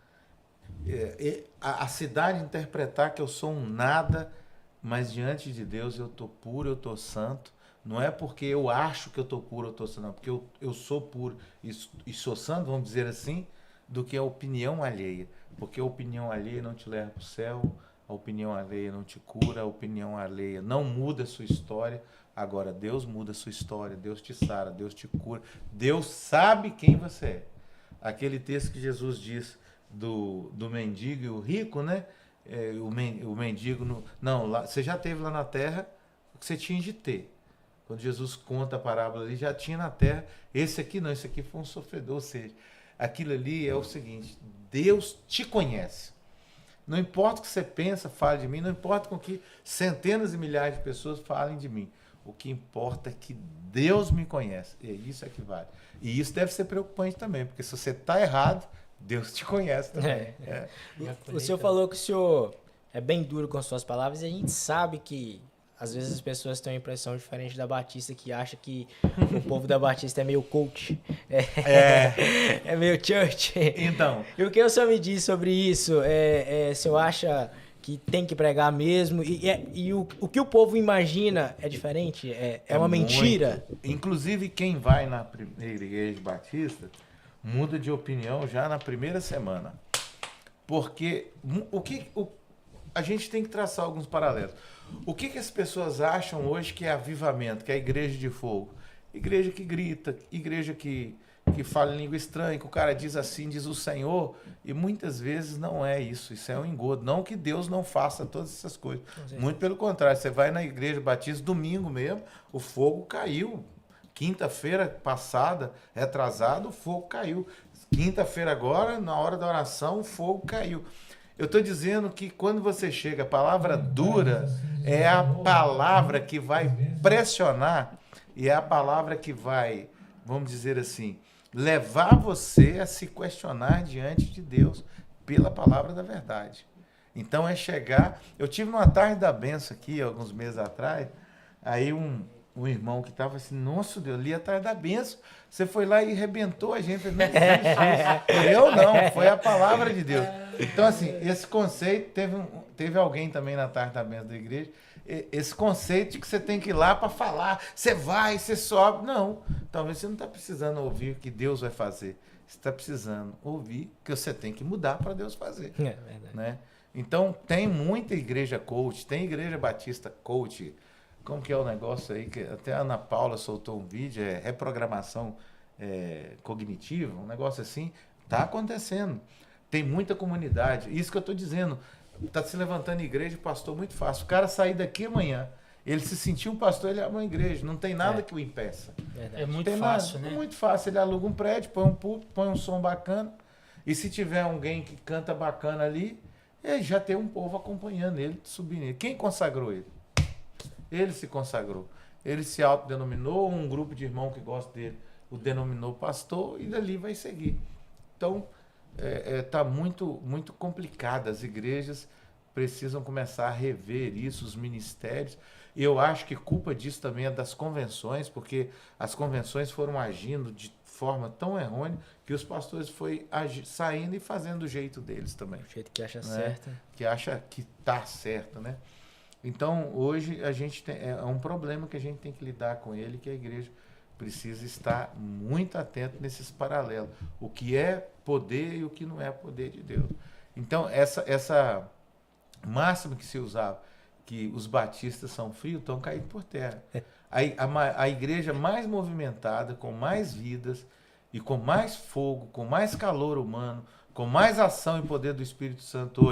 a cidade interpretar que eu sou um nada, mas diante de Deus eu estou puro, eu estou santo. Não é porque eu acho que eu estou puro, eu estou santo, não. Porque eu sou puro e sou santo, vamos dizer assim, do que a opinião alheia. Porque a opinião alheia não te leva para o céu, a opinião alheia não te cura, a opinião alheia não muda a sua história. Agora, Deus muda a sua história, Deus te sara, Deus te cura. Deus sabe quem você é. Aquele texto que Jesus diz do mendigo e o rico, né? O mendigo... você já teve lá na terra o que você tinha de ter. Quando Jesus conta a parábola ali, já tinha na terra. Esse aqui não, esse aqui foi um sofredor. Ou seja, aquilo ali é o seguinte, Deus te conhece. Não importa o que você pensa, fale de mim, não importa com que centenas e milhares de pessoas falem de mim. O que importa é que Deus me conhece. E isso é que vale. E isso deve ser preocupante também, porque se você está errado, Deus te conhece também. O senhor falou que o senhor é bem duro com as suas palavras e a gente sabe que às vezes as pessoas têm uma impressão diferente da Batista, que acha que o povo da Batista é meio coach, é meio church. Então. E o que o senhor me diz sobre isso? O senhor acha que tem que pregar mesmo? E o que o povo imagina é diferente? É uma mentira? Muito. Inclusive, quem vai na primeira igreja batista muda de opinião já na primeira semana. Porque a gente tem que traçar alguns paralelos. O que as pessoas acham hoje que é avivamento, que é a igreja de fogo? Igreja que grita, igreja que fala em língua estranha, que o cara diz assim, diz o Senhor, e muitas vezes não é isso, isso é um engodo. Não que Deus não faça todas essas coisas. Muito pelo contrário, você vai na igreja batista, domingo mesmo, o fogo caiu. Quinta-feira passada, retrasado, o fogo caiu. Quinta-feira agora, na hora da oração, o fogo caiu. Eu estou dizendo que quando você chega, a palavra dura é a palavra que vai pressionar e é a palavra que vai, vamos dizer assim, levar você a se questionar diante de Deus pela palavra da verdade. Então é chegar... Eu tive numa tarde da benção aqui, alguns meses atrás, aí um irmão que estava assim, nossa Deus, ali a tarde da benção, você foi lá e arrebentou a gente. Não existe isso. Eu não, foi a palavra de Deus. Então, assim, esse conceito, teve alguém também na tarde da benção da igreja, esse conceito de que você tem que ir lá para falar, você vai, você sobe. Não, talvez você não está precisando ouvir o que Deus vai fazer. Você está precisando ouvir que você tem que mudar para Deus fazer. É verdade. Né? Então, tem muita igreja coach, tem igreja batista coach. Como que é o negócio aí? Que até a Ana Paula soltou um vídeo, reprogramação cognitiva, um negócio assim. Está acontecendo. Tem muita comunidade. Isso que eu estou dizendo. Está se levantando igreja, pastor, muito fácil. O cara sair daqui amanhã, ele se sentir um pastor, ele abre uma igreja. Não tem nada que o impeça. É muito fácil, né? É muito fácil. Ele aluga um prédio, põe um púlpito, põe um som bacana. E se tiver alguém que canta bacana ali, ele já tem um povo acompanhando ele, subindo ele. Quem consagrou ele? Ele se consagrou. Ele se autodenominou, um grupo de irmãos que gosta dele o denominou pastor e dali vai seguir. Então, está muito, muito complicado. As igrejas precisam começar a rever isso, os ministérios. E eu acho que culpa disso também é das convenções, porque as convenções foram agindo de forma tão errônea que os pastores foram saindo e fazendo do jeito deles também. Do jeito que acha né? certo. Que acha que está certo, né? Então, hoje, a gente tem, é um problema que a gente tem que lidar com ele, que a igreja precisa estar muito atento nesses paralelos. O que é poder e o que não é poder de Deus. Então, essa máxima que se usava, que os batistas são frios, estão caindo por terra. A igreja mais movimentada, com mais vidas, e com mais fogo, com mais calor humano, com mais ação e poder do Espírito Santo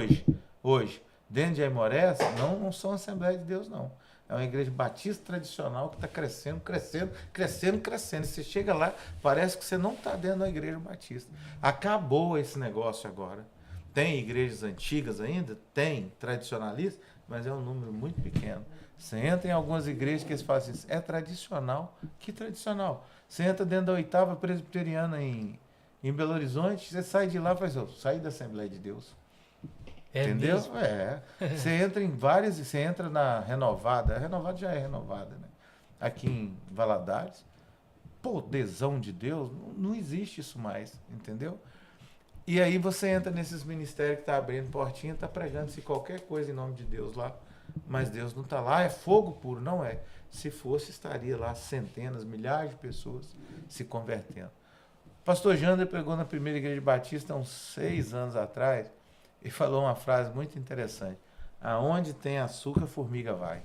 hoje dentro de Aimorés, não são Assembleia de Deus, não. É uma igreja batista tradicional que está crescendo. E você chega lá, parece que você não está dentro da igreja batista. Acabou esse negócio agora. Tem igrejas antigas ainda? Tem, tradicionalistas, mas é um número muito pequeno. Você entra em algumas igrejas que eles falam assim, é tradicional? Que tradicional? Você entra dentro da 8ª presbiteriana em Belo Horizonte, você sai de lá e faz, sai da Assembleia de Deus. Entendeu? Mesmo? Você entra em várias, você entra na Renovada, a Renovada já é renovada, né? Aqui em Valadares, poderzão de Deus, não existe isso mais, entendeu? E aí você entra nesses ministérios que tá abrindo portinha, tá pregando-se qualquer coisa em nome de Deus lá, mas Deus não tá lá, é fogo puro, não é. Se fosse, estaria lá centenas, milhares de pessoas se convertendo. O pastor Jander pregou na primeira igreja batista há uns 6 anos atrás, e falou uma frase muito interessante. Aonde tem açúcar, a formiga vai.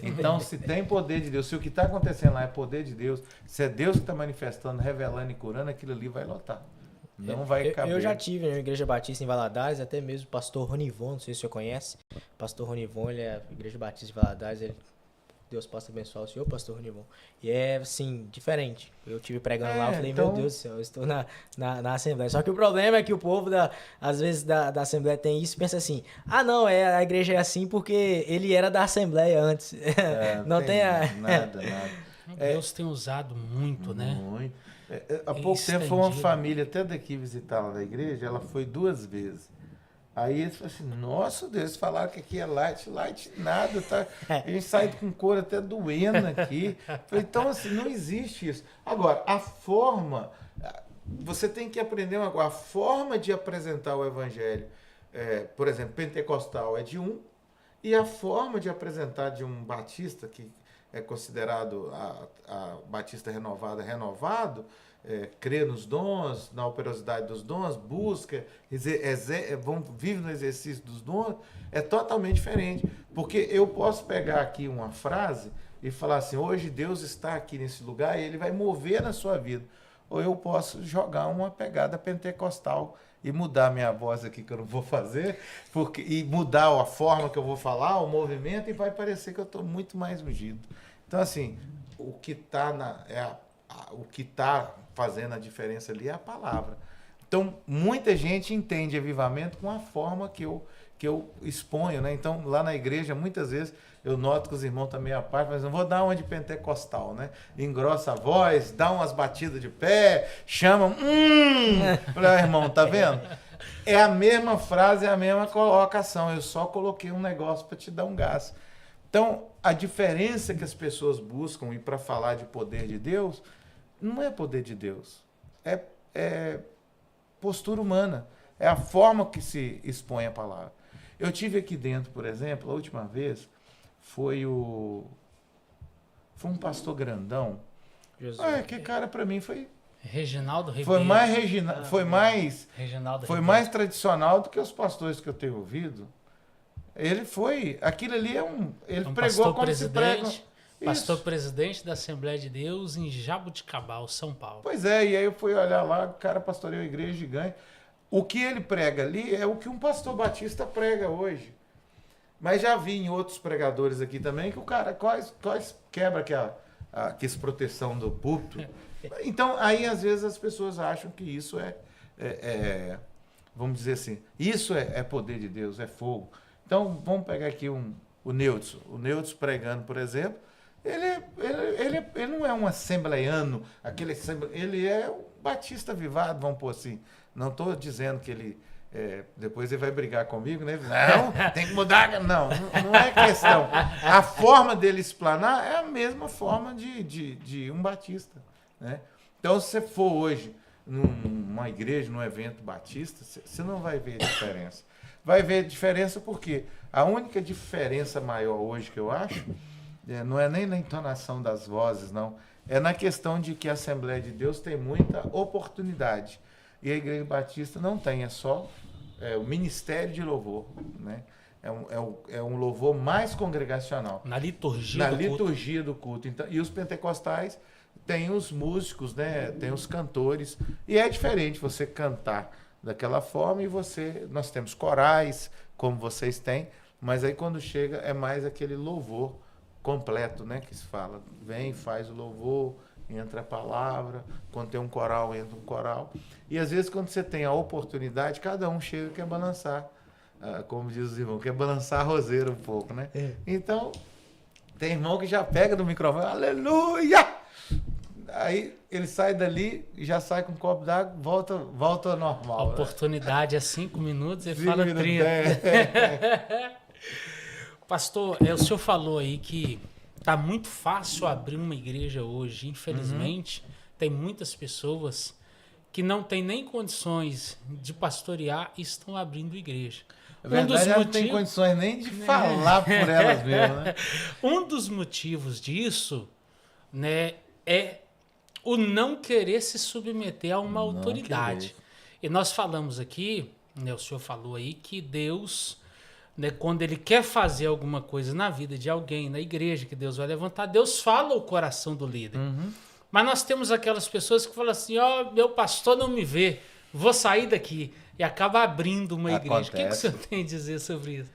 Então, se tem poder de Deus, se o que está acontecendo lá é poder de Deus, se é Deus que está manifestando, revelando e curando, aquilo ali vai lotar. Não vai caber. Eu já tive na Igreja Batista em Valadares, até mesmo o pastor Ronivon, não sei se você conhece. Pastor Ronivon, ele é a Igreja Batista de Valadares, Deus possa abençoar o senhor, pastor Ronivon. E é, assim, diferente. Eu tive pregando lá, eu falei, meu Deus do céu, eu estou na Assembleia. Só que o problema é que o povo, às vezes, da Assembleia tem isso e pensa assim, não, a igreja é assim porque ele era da Assembleia antes. Não tem nada. Deus tem usado muito, né? Muito. Há pouco tempo foi uma família até daqui visitar lá na igreja, ela foi 2 vezes. Aí eles falaram assim, nossa Deus, eles falaram que aqui é light nada, tá? A gente sai com couro até doendo aqui. Falei, então, assim, não existe isso. Agora, a forma, você tem que aprender a forma de apresentar o evangelho, por exemplo, pentecostal é de um, e a forma de apresentar de um batista, que é considerado a batista renovado, crê nos dons, na operosidade dos dons, busca, vive no exercício dos dons, é totalmente diferente. Porque eu posso pegar aqui uma frase e falar assim, hoje Deus está aqui nesse lugar e Ele vai mover na sua vida. Ou eu posso jogar uma pegada pentecostal e mudar minha voz aqui, que eu não vou fazer, e mudar a forma que eu vou falar, o movimento, e vai parecer que eu estou muito mais ungido. Então, assim, o que está fazendo a diferença ali é a palavra. Então, muita gente entende avivamento com a forma que eu exponho, né? Então, lá na igreja, muitas vezes, eu noto que os irmãos estão meio à parte, mas não vou dar uma de pentecostal, né? Engrossa a voz, dá umas batidas de pé, chama, Falei, irmão, tá vendo? É a mesma frase, é a mesma colocação, eu só coloquei um negócio para te dar um gás. Então, a diferença que as pessoas buscam e para falar de poder de Deus, não é poder de Deus, é postura humana, é a forma que se expõe a palavra. Eu tive aqui dentro, por exemplo, a última vez, foi um pastor grandão. Que cara para mim foi Reginaldo Ribeiro. Foi mais tradicional do que os pastores que eu tenho ouvido. Ele foi, aquilo ali ele pregou como se prega. Pastor presidente da Assembleia de Deus em Jabuticabal, São Paulo. Pois é, e aí eu fui olhar lá, o cara pastoreou a igreja gigante. O que ele prega ali é o que um pastor batista prega hoje. Mas já vi em outros pregadores aqui também que o cara quase quebra que a proteção do púlpito. Então, aí às vezes as pessoas acham que isso vamos dizer assim, isso é poder de Deus, é fogo. Então, vamos pegar aqui o Neudson. O Neudson pregando, por exemplo, ele não é um assembleiano, ele é um batista avivado, vamos pôr assim. Não estou dizendo que ele... depois ele vai brigar comigo, né? Não, tem que mudar. Não é questão. A forma dele explanar é a mesma forma de um batista, né? Então, se você for hoje numa igreja, num evento batista, você não vai ver diferença. Vai ver diferença porque a única diferença maior hoje que eu acho não é nem na entonação das vozes, não. É na questão de que a Assembleia de Deus tem muita oportunidade. E a Igreja Batista não tem, é só o ministério de louvor, né? É um louvor mais congregacional. Na liturgia do culto. Então, e os pentecostais têm os músicos, né? Tem os cantores. E é diferente você cantar daquela forma e nós temos corais, como vocês têm, mas aí quando chega é mais aquele louvor completo, né? Que se fala, vem, faz o louvor, entra a palavra, quando tem um coral, entra um coral. E às vezes quando você tem a oportunidade, cada um chega e quer balançar, como diz os irmãos, quer balançar a roseira um pouco, né? Então, tem irmão que já pega no microfone, aleluia! Aí ele sai dali e já sai com um copo d'água, volta ao normal. A oportunidade é 5 minutos e fala 30. Pastor, o senhor falou aí que tá muito fácil abrir uma igreja hoje. Infelizmente, tem muitas pessoas que não têm nem condições de pastorear e estão abrindo igreja. Na verdade, não tem condições nem de falar por elas mesmas, né? Um dos motivos disso, né, é o não querer se submeter a uma autoridade. E nós falamos aqui, né, o senhor falou aí, que Deus, né, quando ele quer fazer alguma coisa na vida de alguém, na igreja, que Deus vai levantar, Deus fala o coração do líder. Mas nós temos aquelas pessoas que falam assim, meu pastor não me vê, vou sair daqui. E acaba abrindo uma igreja. O que o senhor tem a dizer sobre isso?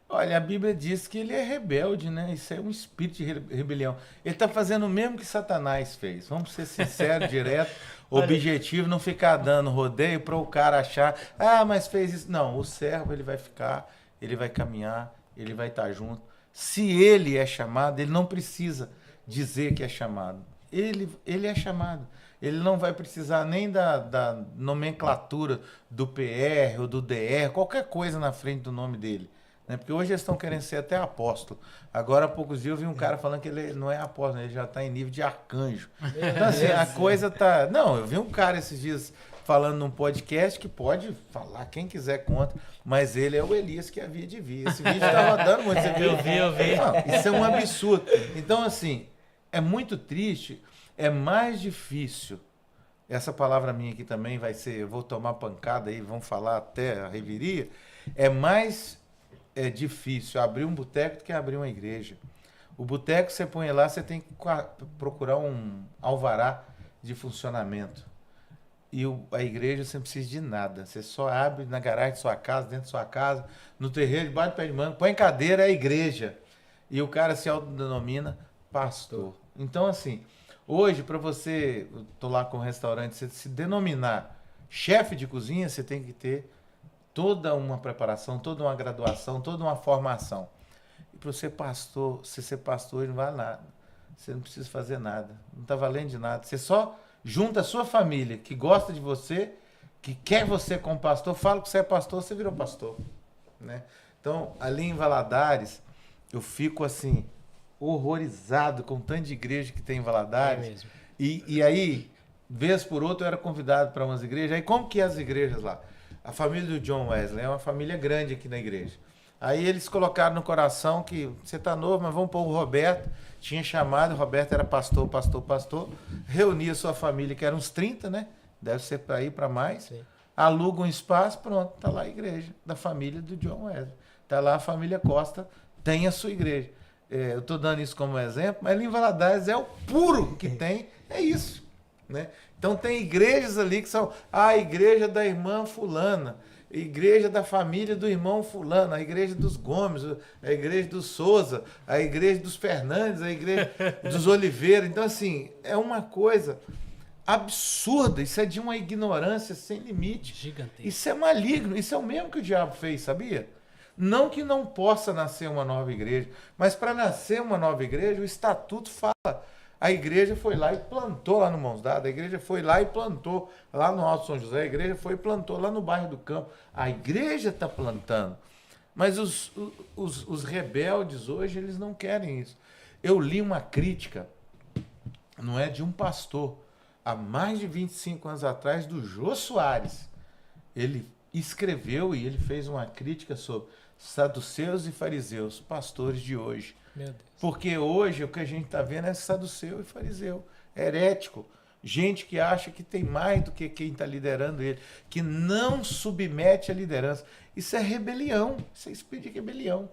Olha, a Bíblia diz que ele é rebelde, né? Isso é um espírito de rebelião. Ele está fazendo o mesmo que Satanás fez. Vamos ser sinceros, direto, objetivo, não ficar dando rodeio para o cara achar, mas fez isso. Não, o servo ele vai ficar, ele vai caminhar, ele vai estar junto. Se ele é chamado, ele não precisa dizer que é chamado. Ele é chamado. Ele não vai precisar nem da nomenclatura do PR ou do DR, qualquer coisa na frente do nome dele. Né? Porque hoje eles estão querendo ser até apóstolo. Agora, há poucos dias, eu vi um cara falando que ele não é apóstolo, ele já está em nível de arcanjo. Então, assim, a coisa tá... Não, eu vi um cara esses dias falando num podcast que pode falar, quem quiser conta, mas ele é o Elias que havia de vir. Esse vídeo está rodando muito. Você viu? Eu vi. Não, isso é um absurdo. Então, assim, é muito triste, é mais difícil. Essa palavra minha aqui também vai ser, eu vou tomar pancada aí, vamos falar até a reviria. É mais difícil abrir um boteco do que abrir uma igreja. O boteco você põe lá, você tem que procurar um alvará de funcionamento. E a igreja você não precisa de nada. Você só abre na garagem de sua casa, dentro de sua casa, no terreiro, debaixo do pé de manga, põe cadeira, é a igreja. E o cara se autodenomina pastor. Então, assim, hoje, para você, eu tô lá com um restaurante, você se denominar chefe de cozinha, você tem que ter toda uma preparação, toda uma graduação, toda uma formação. E para você ser pastor, não vale nada. Você não precisa fazer nada. Não está valendo de nada. Você só junta a sua família, que gosta de você, que quer você como pastor, fala que você é pastor, você virou pastor. Né? Então, ali em Valadares, eu fico assim, horrorizado com o tanto de igreja que tem em Valadares. mesmo. E aí, vez por outra, eu era convidado para umas igrejas. Aí como que é as igrejas lá? A família do John Wesley é uma família grande aqui na igreja. Aí eles colocaram no coração que você tá novo, mas vamos pôr o Roberto. Tinha chamado, o Roberto era pastor. Reunia sua família, que eram uns 30, né? Deve ser para ir para mais. Sim. Aluga um espaço, pronto, tá lá a igreja da família do John Wesley. Tá lá a família Costa, tem a sua igreja. Eu tô dando isso como exemplo, mas ali em Valadares é o puro que tem, é isso, né? Então tem igrejas ali que são a igreja da irmã fulana, a igreja da família do irmão fulano, a igreja dos Gomes, a igreja dos Souza, a igreja dos Fernandes, a igreja dos Oliveira. Então, assim, é uma coisa absurda, isso é de uma ignorância sem limite. Gigantesco. Isso é maligno, isso é o mesmo que o diabo fez, sabia? Não que não possa nascer uma nova igreja, mas para nascer uma nova igreja, o estatuto fala. A igreja foi lá e plantou lá no Mãos Dadas, a igreja foi lá e plantou lá no Alto São José, a igreja foi e plantou lá no bairro do Campo. A igreja está plantando. Mas os rebeldes hoje, eles não querem isso. Eu li uma crítica, não é de um pastor, há mais de 25 anos atrás, do Jô Soares. Ele escreveu e ele fez uma crítica sobre saduceus e fariseus, pastores de hoje. Meu Deus. Porque hoje o que a gente está vendo é saduceu e fariseu, herético, gente que acha que tem mais do que quem está liderando ele, que não submete a liderança. Isso é rebelião, isso é espírito de rebelião.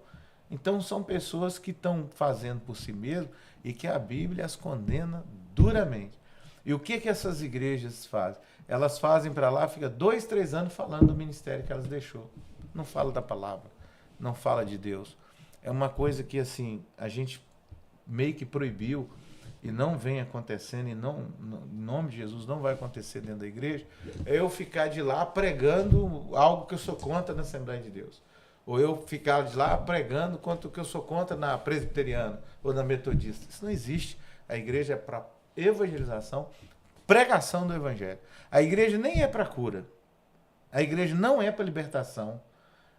Então são pessoas que estão fazendo por si mesmo e que a Bíblia as condena duramente. E o que essas igrejas fazem? Elas fazem para lá, fica 2, 3 anos falando do ministério que elas deixou. Não fala da palavra, não fala de Deus. É uma coisa que, assim, a gente meio que proibiu e não vem acontecendo, e não, em nome de Jesus, não vai acontecer dentro da igreja, é eu ficar de lá pregando algo que eu sou contra na Assembleia de Deus. Ou eu ficar de lá pregando quanto que eu sou contra na presbiteriana ou na metodista. Isso não existe. A igreja é para evangelização, pregação do evangelho. A igreja nem é para cura. A igreja não é para libertação.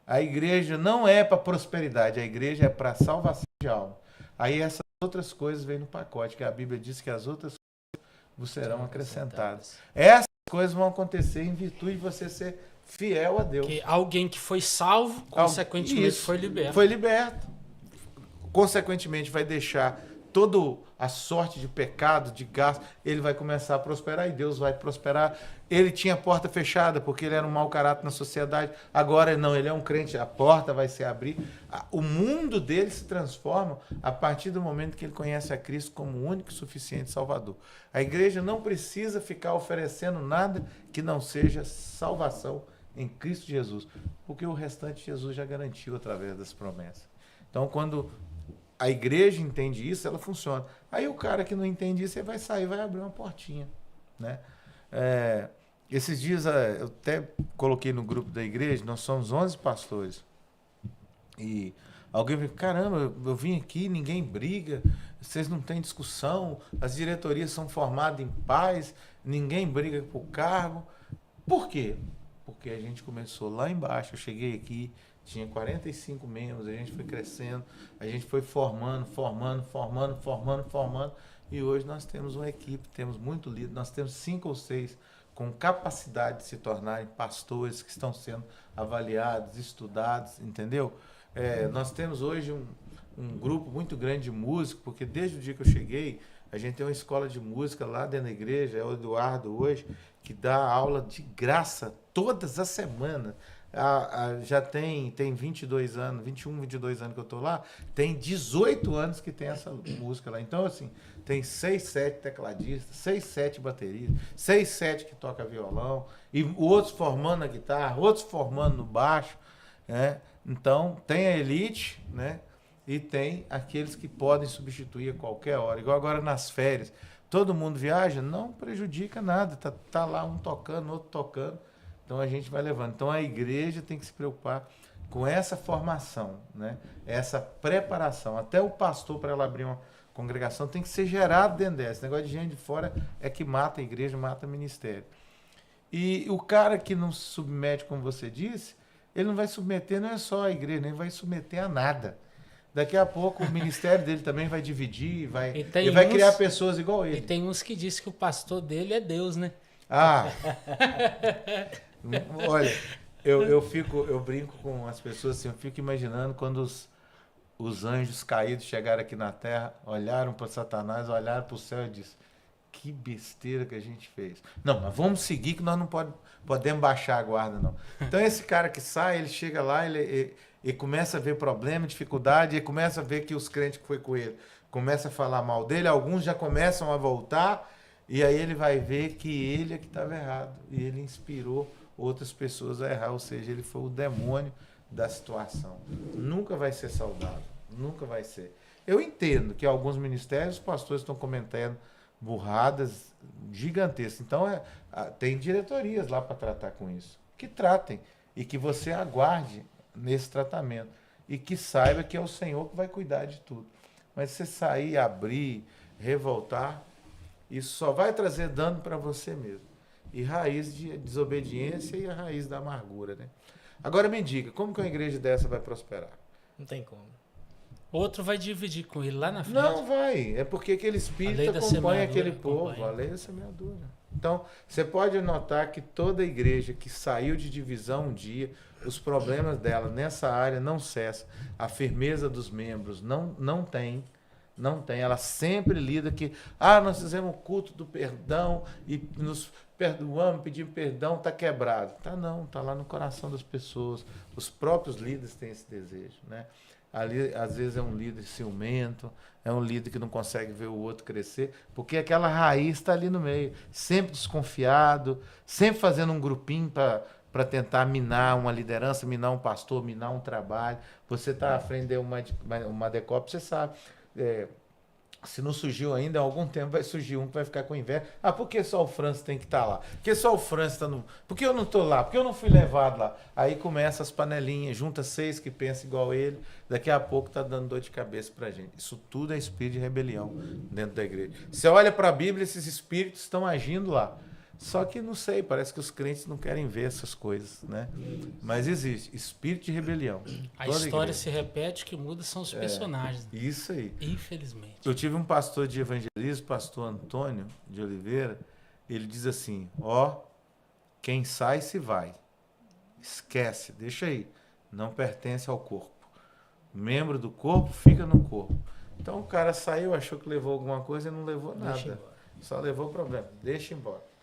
A igreja não é para prosperidade. A igreja é para salvação de alma. Aí essas outras coisas vêm no pacote, que a Bíblia diz que as outras coisas vos serão acrescentadas. Essas coisas vão acontecer em virtude de você ser fiel a Deus. Que alguém que foi salvo, consequentemente foi liberto. Foi liberto. Consequentemente vai deixar toda a sorte de pecado, de gasto, ele vai começar a prosperar e Deus vai prosperar. Ele tinha a porta fechada porque ele era um mau caráter na sociedade. Agora não, ele é um crente, a porta vai se abrir. O mundo dele se transforma a partir do momento que ele conhece a Cristo como o único e suficiente Salvador. A igreja não precisa ficar oferecendo nada que não seja salvação em Cristo Jesus, porque o restante Jesus já garantiu através das promessas. Então, quando a igreja entende isso, ela funciona. Aí o cara que não entende isso, ele vai sair, vai abrir uma portinha, né? Esses dias eu até coloquei no grupo da igreja, nós somos 11 pastores. E alguém falou, caramba, eu vim aqui, ninguém briga, vocês não têm discussão, as diretorias são formadas em paz, ninguém briga por cargo. Por quê? Porque a gente começou lá embaixo, eu cheguei aqui, tinha 45 membros, a gente foi crescendo, a gente foi formando, e hoje nós temos uma equipe, temos muito líder, nós temos 5 ou 6 com capacidade de se tornarem pastores que estão sendo avaliados, estudados, entendeu? Nós temos hoje um grupo muito grande de músicos, porque desde o dia que eu cheguei, a gente tem uma escola de música lá dentro da igreja, é o Eduardo hoje, que dá aula de graça todas as semanas. Já tem 22 anos, 21, 22 anos que eu estou lá, tem 18 anos que tem essa música lá. Então, assim, tem 6, 7 tecladistas, 6, 7 bateristas, 6, 7 que toca violão, e outros formando a guitarra, outros formando no baixo, né? Então, tem a elite, né? E tem aqueles que podem substituir a qualquer hora. Igual agora nas férias, todo mundo viaja, não prejudica nada, tá lá um tocando, outro tocando. Então a gente vai levando. Então a igreja tem que se preocupar com essa formação, né? Essa preparação. Até o pastor, para ela abrir uma congregação, tem que ser gerado dentro dessa. Esse negócio de gente de fora é que mata a igreja, mata o ministério. E o cara que não se submete, como você disse, ele não vai submeter, não é só a igreja, nem vai submeter a nada. Daqui a pouco o ministério dele também vai dividir, ele vai criar pessoas igual ele. E tem uns que dizem que o pastor dele é Deus, né? Olha, Eu brinco com as pessoas assim, eu fico imaginando quando os anjos caídos chegaram aqui na terra, olharam para Satanás, olharam para o céu e disseram: que besteira que a gente fez. Não, mas vamos seguir que nós não podemos baixar a guarda, não. Então esse cara que sai, ele chega lá, ele começa a ver problema, dificuldade, ele começa a ver que os crentes que foi com ele começam a falar mal dele, alguns já começam a voltar, e aí ele vai ver que ele é que estava errado. E ele inspirou outras pessoas a errar, ou seja, ele foi o demônio da situação. Nunca vai ser saudável, nunca vai ser. Eu entendo que alguns ministérios, os pastores estão cometendo burradas gigantescas. Então, tem diretorias lá para tratar com isso. Que tratem e que você aguarde nesse tratamento. E que saiba que é o Senhor que vai cuidar de tudo. Mas se você sair, abrir, revoltar, isso só vai trazer dano para você mesmo. E raiz de desobediência e a raiz da amargura, né? Agora me diga, como que uma igreja dessa vai prosperar? Não tem como. Outro vai dividir com ele lá na frente. Não vai. É porque aquele espírito acompanha aquele povo. Acompanha. A lei da semeadura. Então, você pode notar que toda igreja que saiu de divisão um dia, os problemas dela nessa área não cessam. A firmeza dos membros não tem. Não tem. Ela sempre lida que, nós fizemos o culto do perdão e nos perdoamos, pedimos perdão, está quebrado. Tá não, está lá no coração das pessoas. Os próprios líderes têm esse desejo, né? Ali, às vezes, é um líder ciumento, é um líder que não consegue ver o outro crescer, porque aquela raiz está ali no meio, sempre desconfiado, sempre fazendo um grupinho para tentar minar uma liderança, minar um pastor, minar um trabalho. Você está à frente de uma Decop, você sabe. Se não surgiu ainda, há algum tempo vai surgir um que vai ficar com inveja. Por que só o Francis tem que estar lá? Por que só o Francis está no... Por que eu não estou lá? Por que eu não fui levado lá? Aí começa as panelinhas, junta 6 que pensam igual ele, daqui a pouco está dando dor de cabeça para a gente. Isso tudo é espírito de rebelião dentro da igreja. Você olha para a Bíblia, esses espíritos estão agindo lá. Só que, não sei, parece que os crentes não querem ver essas coisas, né? Mas existe espírito de rebelião. A história se repete, que muda são os personagens. Isso aí. Infelizmente. Eu tive um pastor de evangelismo, pastor Antônio de Oliveira, ele diz assim, quem sai se vai. Esquece, deixa aí. Não pertence ao corpo. Membro do corpo fica no corpo. Então o cara saiu, achou que levou alguma coisa e não levou nada. Só levou problema. Deixa embora.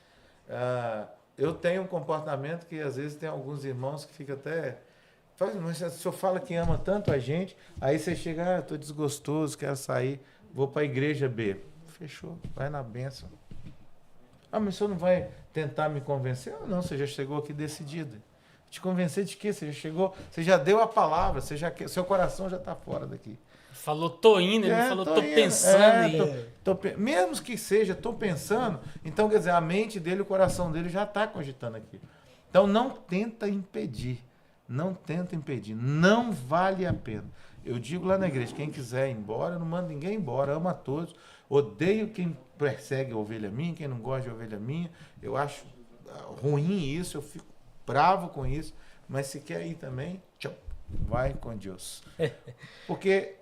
Eu tenho um comportamento que às vezes tem alguns irmãos que ficam até... Mas o senhor fala que ama tanto a gente, aí você chega, estou desgostoso, quero sair, vou para a igreja B. Fechou, vai na bênção. Mas o senhor não vai tentar me convencer? Não, você já chegou aqui decidido. Te convencer de quê? Você já chegou, você já deu a palavra, seu coração já está fora daqui. Falou, tô indo, ele falou, tô pensando. Mesmo que seja, tô pensando, então quer dizer, a mente dele, o coração dele já está cogitando aqui. Então não tenta impedir, não vale a pena. Eu digo lá na igreja, quem quiser ir embora, eu não mando ninguém embora, amo a todos, odeio quem persegue a ovelha minha, quem não gosta de ovelha minha, eu acho ruim isso, eu fico bravo com isso, mas se quer ir também, tchau, vai com Deus. Porque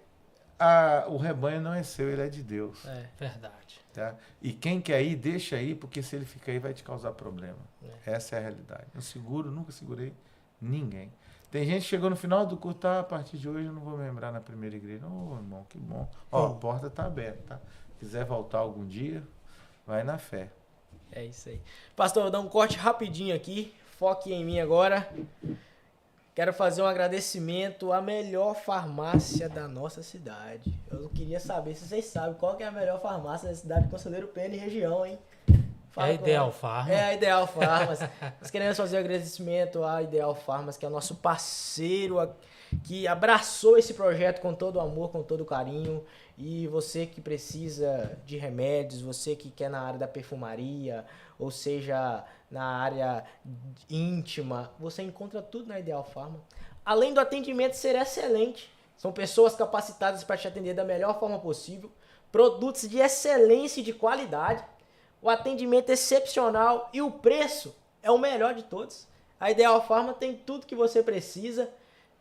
o rebanho não é seu, ele é de Deus. É verdade. Tá? E quem quer ir, deixa ir, porque se ele ficar aí vai te causar problema. Essa é a realidade. Eu seguro, nunca segurei ninguém. Tem gente que chegou no final do culto, a partir de hoje eu não vou me lembrar na primeira igreja. Irmão, que bom. A porta está aberta, tá? Quiser voltar algum dia, vai na fé. É isso aí. Pastor, vou dar um corte rapidinho aqui. Foque em mim agora. Quero fazer um agradecimento à melhor farmácia da nossa cidade. Eu queria saber se vocês sabem qual que é a melhor farmácia da cidade de Conselheiro Pena e região, hein? Fala, é a Ideal Farma. É a Ideal Farmas. Nós queremos fazer um agradecimento à Ideal Farmas, que é nosso parceiro, que abraçou esse projeto com todo o amor, com todo o carinho. E você que precisa de remédios, você que quer na área da perfumaria, ou seja, na área íntima, você encontra tudo na Ideal Farma. Além do atendimento ser excelente, são pessoas capacitadas para te atender da melhor forma possível, produtos de excelência e de qualidade, o atendimento excepcional e o preço é o melhor de todos. A Ideal Farma tem tudo que você precisa,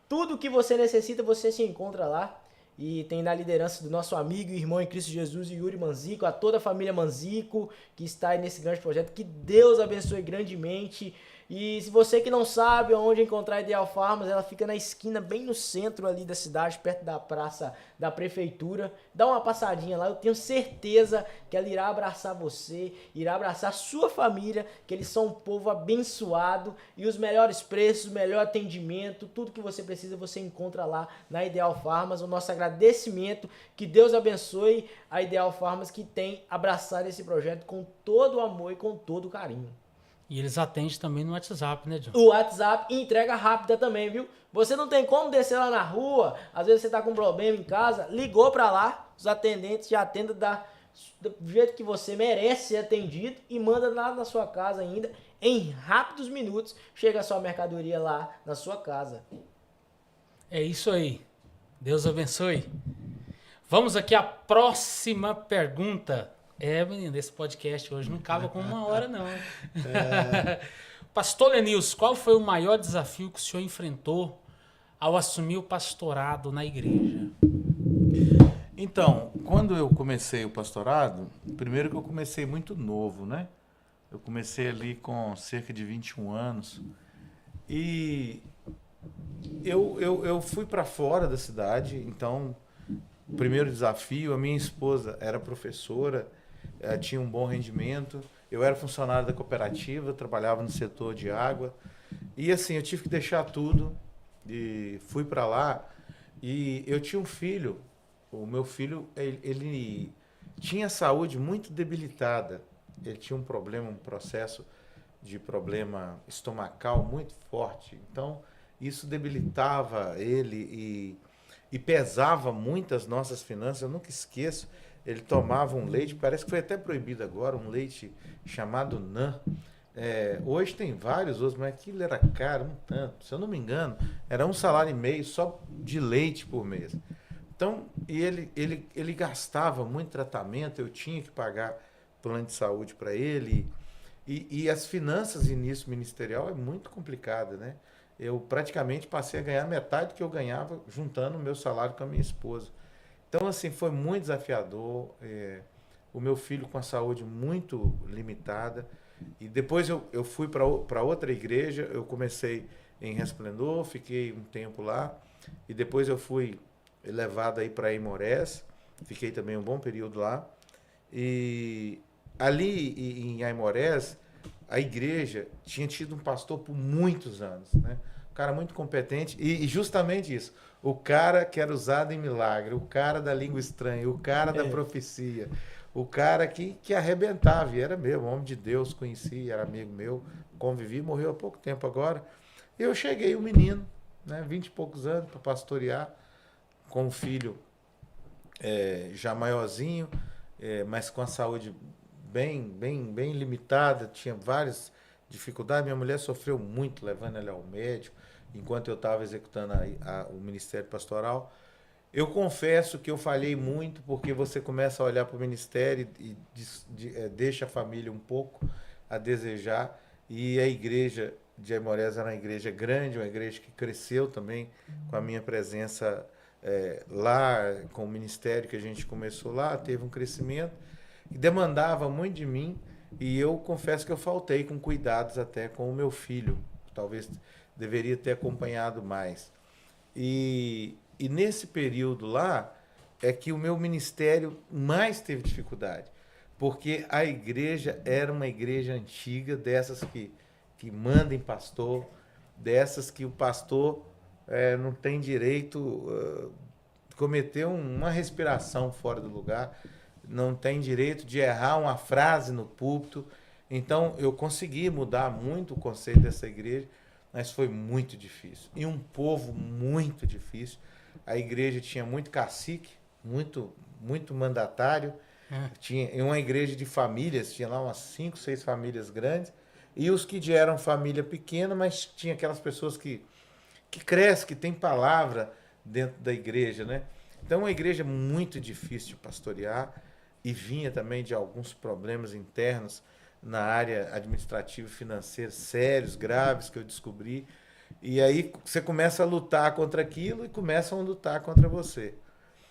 tudo que você necessita você se encontra lá. E tem na liderança do nosso amigo e irmão em Cristo Jesus, Yuri Manzico, a toda a família Manzico que está aí nesse grande projeto. Que Deus abençoe grandemente E se você que não sabe onde encontrar a Ideal Farmas, ela fica na esquina, bem no centro ali da cidade, perto da praça da prefeitura. Dá uma passadinha lá, eu tenho certeza que ela irá abraçar você, irá abraçar a sua família, que eles são um povo abençoado e os melhores preços, o melhor atendimento, tudo que você precisa você encontra lá na Ideal Farmas. O nosso agradecimento, que Deus abençoe a Ideal Farmas, que tem abraçado esse projeto com todo o amor e com todo o carinho. E eles atendem também no WhatsApp, né, John? O WhatsApp e entrega rápida também, viu? Você não tem como descer lá na rua, às vezes você tá com um problema em casa, ligou pra lá, os atendentes já atendem do jeito que você merece ser atendido e manda lá na sua casa ainda, em rápidos minutos, chega a sua mercadoria lá na sua casa. É isso aí. Deus abençoe. Vamos aqui à próxima pergunta. Menino, esse podcast hoje não acaba com 1 hora, não. Pastor Lenils, qual foi o maior desafio que o senhor enfrentou ao assumir o pastorado na igreja? Então, quando eu comecei o pastorado, primeiro que eu comecei muito novo, né? Eu comecei ali com cerca de 21 anos e eu fui para fora da cidade. Então, o primeiro desafio, a minha esposa era professora, tinha um bom rendimento, eu era funcionário da cooperativa, trabalhava no setor de água e assim, eu tive que deixar tudo e fui para lá. E eu tinha um filho, o meu filho, ele tinha a saúde muito debilitada, ele tinha um problema, um processo de problema estomacal muito forte, então isso debilitava ele e pesava muito as nossas finanças. Eu nunca esqueço, ele tomava um leite, parece que foi até proibido agora, um leite chamado NAN. Hoje tem vários outros, mas aquilo era caro, um tanto. Se eu não me engano, era $1,5 salário só de leite por mês. Então, e ele gastava muito tratamento, eu tinha que pagar plano de saúde para ele. E as finanças início ministerial é muito complicada, né? Eu praticamente passei a ganhar metade do que eu ganhava juntando o meu salário com a minha esposa. Então, assim, foi muito desafiador. O meu filho com a saúde muito limitada. E depois eu fui para outra igreja, eu comecei em Resplendor, fiquei um tempo lá. E depois eu fui levado aí para Aimorés, fiquei também um bom período lá. E ali em Aimorés, a igreja tinha tido um pastor por muitos anos, né? Um cara muito competente e justamente isso, o cara que era usado em milagre, o cara da língua estranha, o cara da profecia, o cara que arrebentava, e era mesmo, homem de Deus, conheci, era amigo meu, convivi, morreu há pouco tempo agora. Eu cheguei, um menino, né, 20 e poucos anos, para pastorear, com um filho já maiorzinho, mas com a saúde bem limitada, tinha várias dificuldades. Minha mulher sofreu muito levando ela ao médico, enquanto eu estava executando o ministério pastoral. Eu confesso que eu falhei muito, porque você começa a olhar para o ministério e deixa a família um pouco a desejar. E a igreja de Aimorés era uma igreja grande, uma igreja que cresceu também com a minha presença lá, com o ministério que a gente começou lá, teve um crescimento que demandava muito de mim, e eu confesso que eu faltei com cuidados até com o meu filho. Talvez deveria ter acompanhado mais. E nesse período lá é que o meu ministério mais teve dificuldade, porque a igreja era uma igreja antiga, dessas que manda em pastor, dessas que o pastor não tem direito de cometer uma respiração fora do lugar, não tem direito de errar uma frase no púlpito. Então eu consegui mudar muito o conceito dessa igreja, mas foi muito difícil. E um povo muito difícil. A igreja tinha muito cacique, muito mandatário. Tinha uma igreja de famílias, tinha lá umas 5, 6 famílias grandes. E os que eram família pequena, mas tinha aquelas pessoas que crescem, que tem palavra dentro da igreja, né? Então, uma igreja muito difícil de pastorear, e vinha também de alguns problemas internos na área administrativa e financeira, sérios, graves, que eu descobri. E aí você começa a lutar contra aquilo e começam a lutar contra você.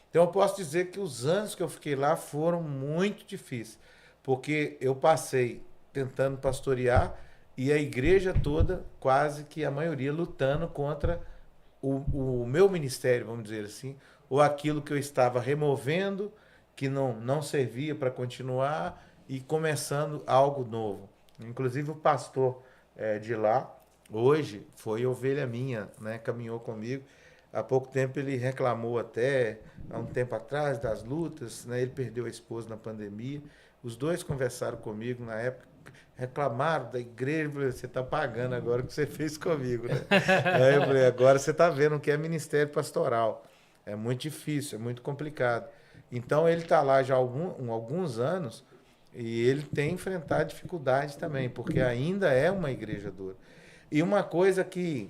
Então eu posso dizer que os anos que eu fiquei lá foram muito difíceis, porque eu passei tentando pastorear e a igreja toda, quase que a maioria, lutando contra o meu ministério, vamos dizer assim, ou aquilo que eu estava removendo, que não servia para continuar, e começando algo novo. Inclusive o pastor de lá, hoje, foi ovelha minha, né? Caminhou comigo. Há pouco tempo ele reclamou até, há um tempo atrás, das lutas, né? Ele perdeu a esposa na pandemia. Os dois conversaram comigo na época, reclamaram da igreja. Eu falei, você está pagando agora o que você fez comigo, né? Aí eu falei, agora você está vendo o que é ministério pastoral. É muito difícil, é muito complicado. Então ele está lá já há alguns anos e ele tem enfrentado dificuldade também, porque ainda é uma igreja dura. E uma coisa que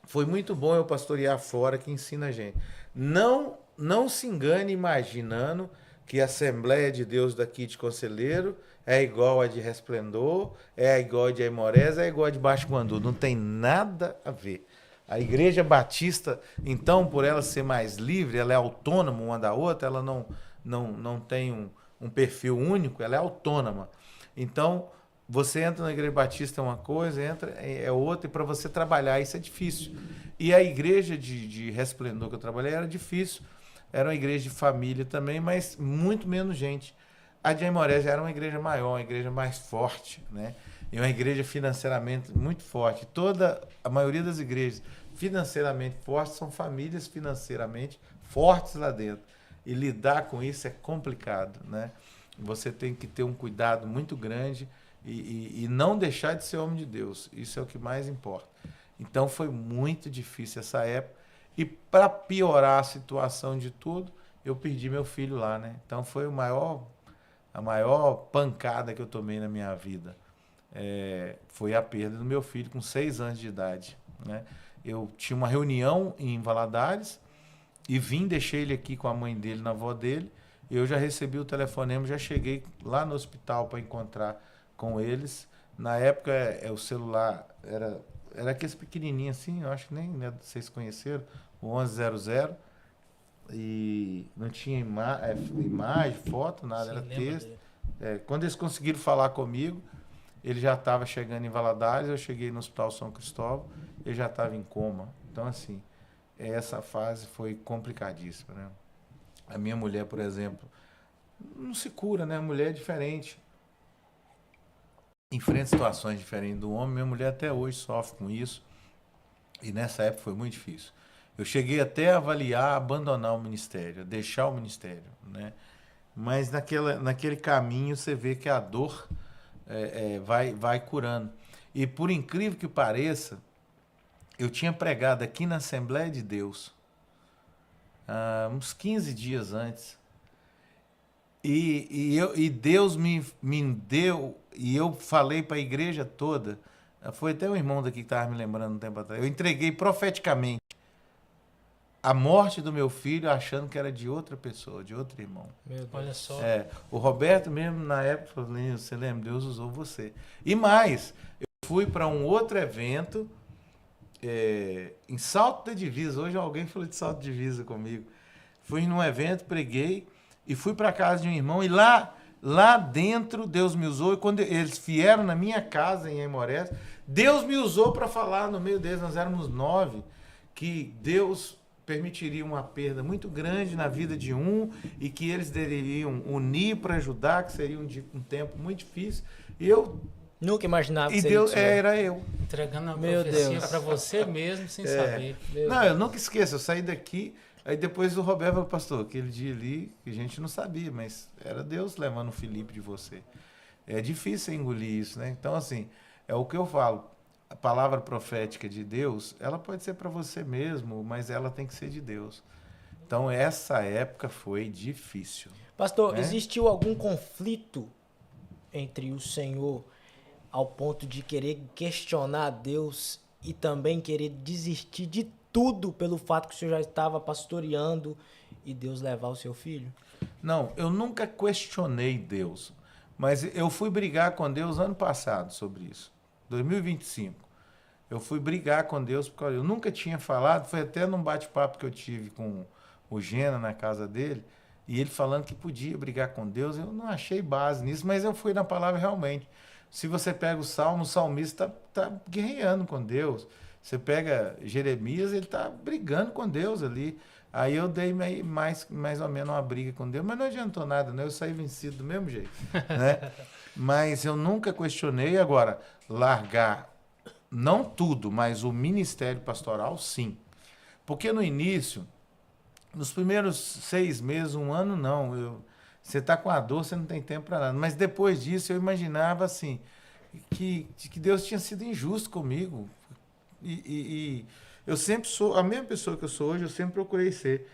foi muito bom eu pastorear fora, que ensina a gente. Não se engane imaginando que a Assembleia de Deus daqui de Conselheiro é igual a de Resplendor, é igual a de Aimorés, é igual a de Baixo Guandu. Não tem nada a ver. A Igreja Batista, então, por ela ser mais livre, ela é autônoma uma da outra, ela não tem um perfil único, ela é autônoma. Então, você entra na Igreja Batista é uma coisa, entra é outra, e para você trabalhar isso é difícil. E a igreja de Resplendor que eu trabalhei era difícil, era uma igreja de família também, mas muito menos gente. A de Aimorés já era uma igreja maior, uma igreja mais forte, né? E uma igreja financeiramente muito forte. A maioria das igrejas financeiramente fortes são famílias financeiramente fortes lá dentro. E lidar com isso é complicado, né? Você tem que ter um cuidado muito grande e não deixar de ser homem de Deus. Isso é o que mais importa. Então foi muito difícil essa época. E para piorar a situação de tudo, eu perdi meu filho lá, né? Então foi a maior pancada que eu tomei na minha vida. Foi a perda do meu filho com 6 anos de idade, né? Eu tinha uma reunião em Valadares e deixei ele aqui com a mãe dele, na avó dele. Eu já recebi o telefonema, já cheguei lá no hospital para encontrar com eles. Na época, o celular era aqueles pequenininhos assim, eu acho que nem vocês conheceram, o 1100, e não tinha imagem, foto, nada. Sim, era texto. Quando eles conseguiram falar comigo, ele já estava chegando em Valadares, eu cheguei no Hospital São Cristóvão, ele já estava em coma. Então, assim, essa fase foi complicadíssima, né? A minha mulher, por exemplo, não se cura, né? A mulher é diferente. Enfrenta situações diferentes do homem. Minha mulher até hoje sofre com isso. E nessa época foi muito difícil. Eu cheguei até a avaliar abandonar o ministério, deixar o ministério, né? Mas naquele caminho você vê que a dor vai curando. E por incrível que pareça, eu tinha pregado aqui na Assembleia de Deus uns 15 dias antes. E Deus me deu, e eu falei para a igreja toda, foi até um irmão daqui que estava me lembrando um tempo atrás, eu entreguei profeticamente a morte do meu filho achando que era de outra pessoa, de outro irmão. Meu Deus. Olha só. O Roberto mesmo, na época, falou, você lembra, Deus usou você. E mais, eu fui para um outro evento em Salto da Divisa. Hoje alguém falou de Salto da Divisa comigo. Fui num evento, preguei e fui para casa de um irmão. E lá dentro Deus me usou. E quando eles vieram na minha casa em Aimorés, Deus me usou para falar no meio deles. Nós éramos 9, que Deus permitiria uma perda muito grande na vida de um e que eles deveriam unir para ajudar, que seria um tempo muito difícil. E eu nunca imaginava que seria Deus, era eu. Entregando a profecia para você mesmo, sem saber. Não, eu nunca esqueço. Eu saí daqui, aí depois o Roberto falou, pastor, aquele dia ali, que a gente não sabia, mas era Deus levando o Felipe de você. É difícil engolir isso, né? Então, assim, é o que eu falo. A palavra profética de Deus, ela pode ser para você mesmo, mas ela tem que ser de Deus. Então, essa época foi difícil. Pastor, né? Existiu algum conflito entre o Senhor ao ponto de querer questionar Deus e também querer desistir de tudo pelo fato que o senhor já estava pastoreando e Deus levar o seu filho? Não, eu nunca questionei Deus, mas eu fui brigar com Deus ano passado sobre isso. 2025. Eu fui brigar com Deus porque eu nunca tinha falado, foi até num bate-papo que eu tive com o Gena na casa dele, e ele falando que podia brigar com Deus. Eu não achei base nisso, mas eu fui na palavra realmente. Se você pega o Salmo, o salmista tá guerreando com Deus. Você pega Jeremias, ele tá brigando com Deus ali. Aí eu dei mais ou menos uma briga com Deus, mas não adiantou nada, né? Eu saí vencido do mesmo jeito, né? Mas eu nunca questionei. Agora, largar, não tudo, mas o ministério pastoral, sim. Porque no início, nos primeiros 6 meses, 1 ano, não. Você está com a dor, você não tem tempo para nada. Mas depois disso, eu imaginava assim, que Deus tinha sido injusto comigo. E eu sempre sou a mesma pessoa que eu sou hoje, eu sempre procurei ser.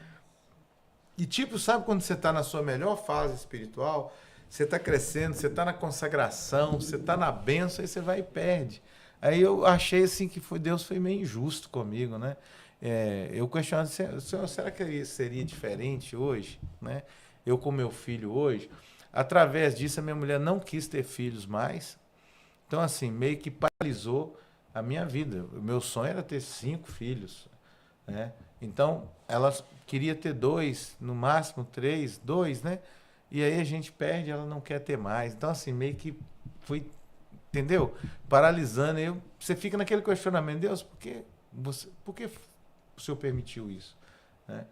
E tipo, sabe quando você está na sua melhor fase espiritual, você está crescendo, você está na consagração, você está na bênção, aí você vai e perde. Aí eu achei assim que Deus foi meio injusto comigo, né? Eu questionava, será que seria diferente hoje, né? Eu com meu filho hoje, através disso a minha mulher não quis ter filhos mais, então assim, meio que paralisou a minha vida. O meu sonho era ter 5 filhos, né? Então, ela queria ter 2, no máximo 3, 2, né? E aí a gente perde, ela não quer ter mais. Então, assim, meio que foi, entendeu? Paralisando. Você fica naquele questionamento, Deus, por que o Senhor permitiu isso? Né?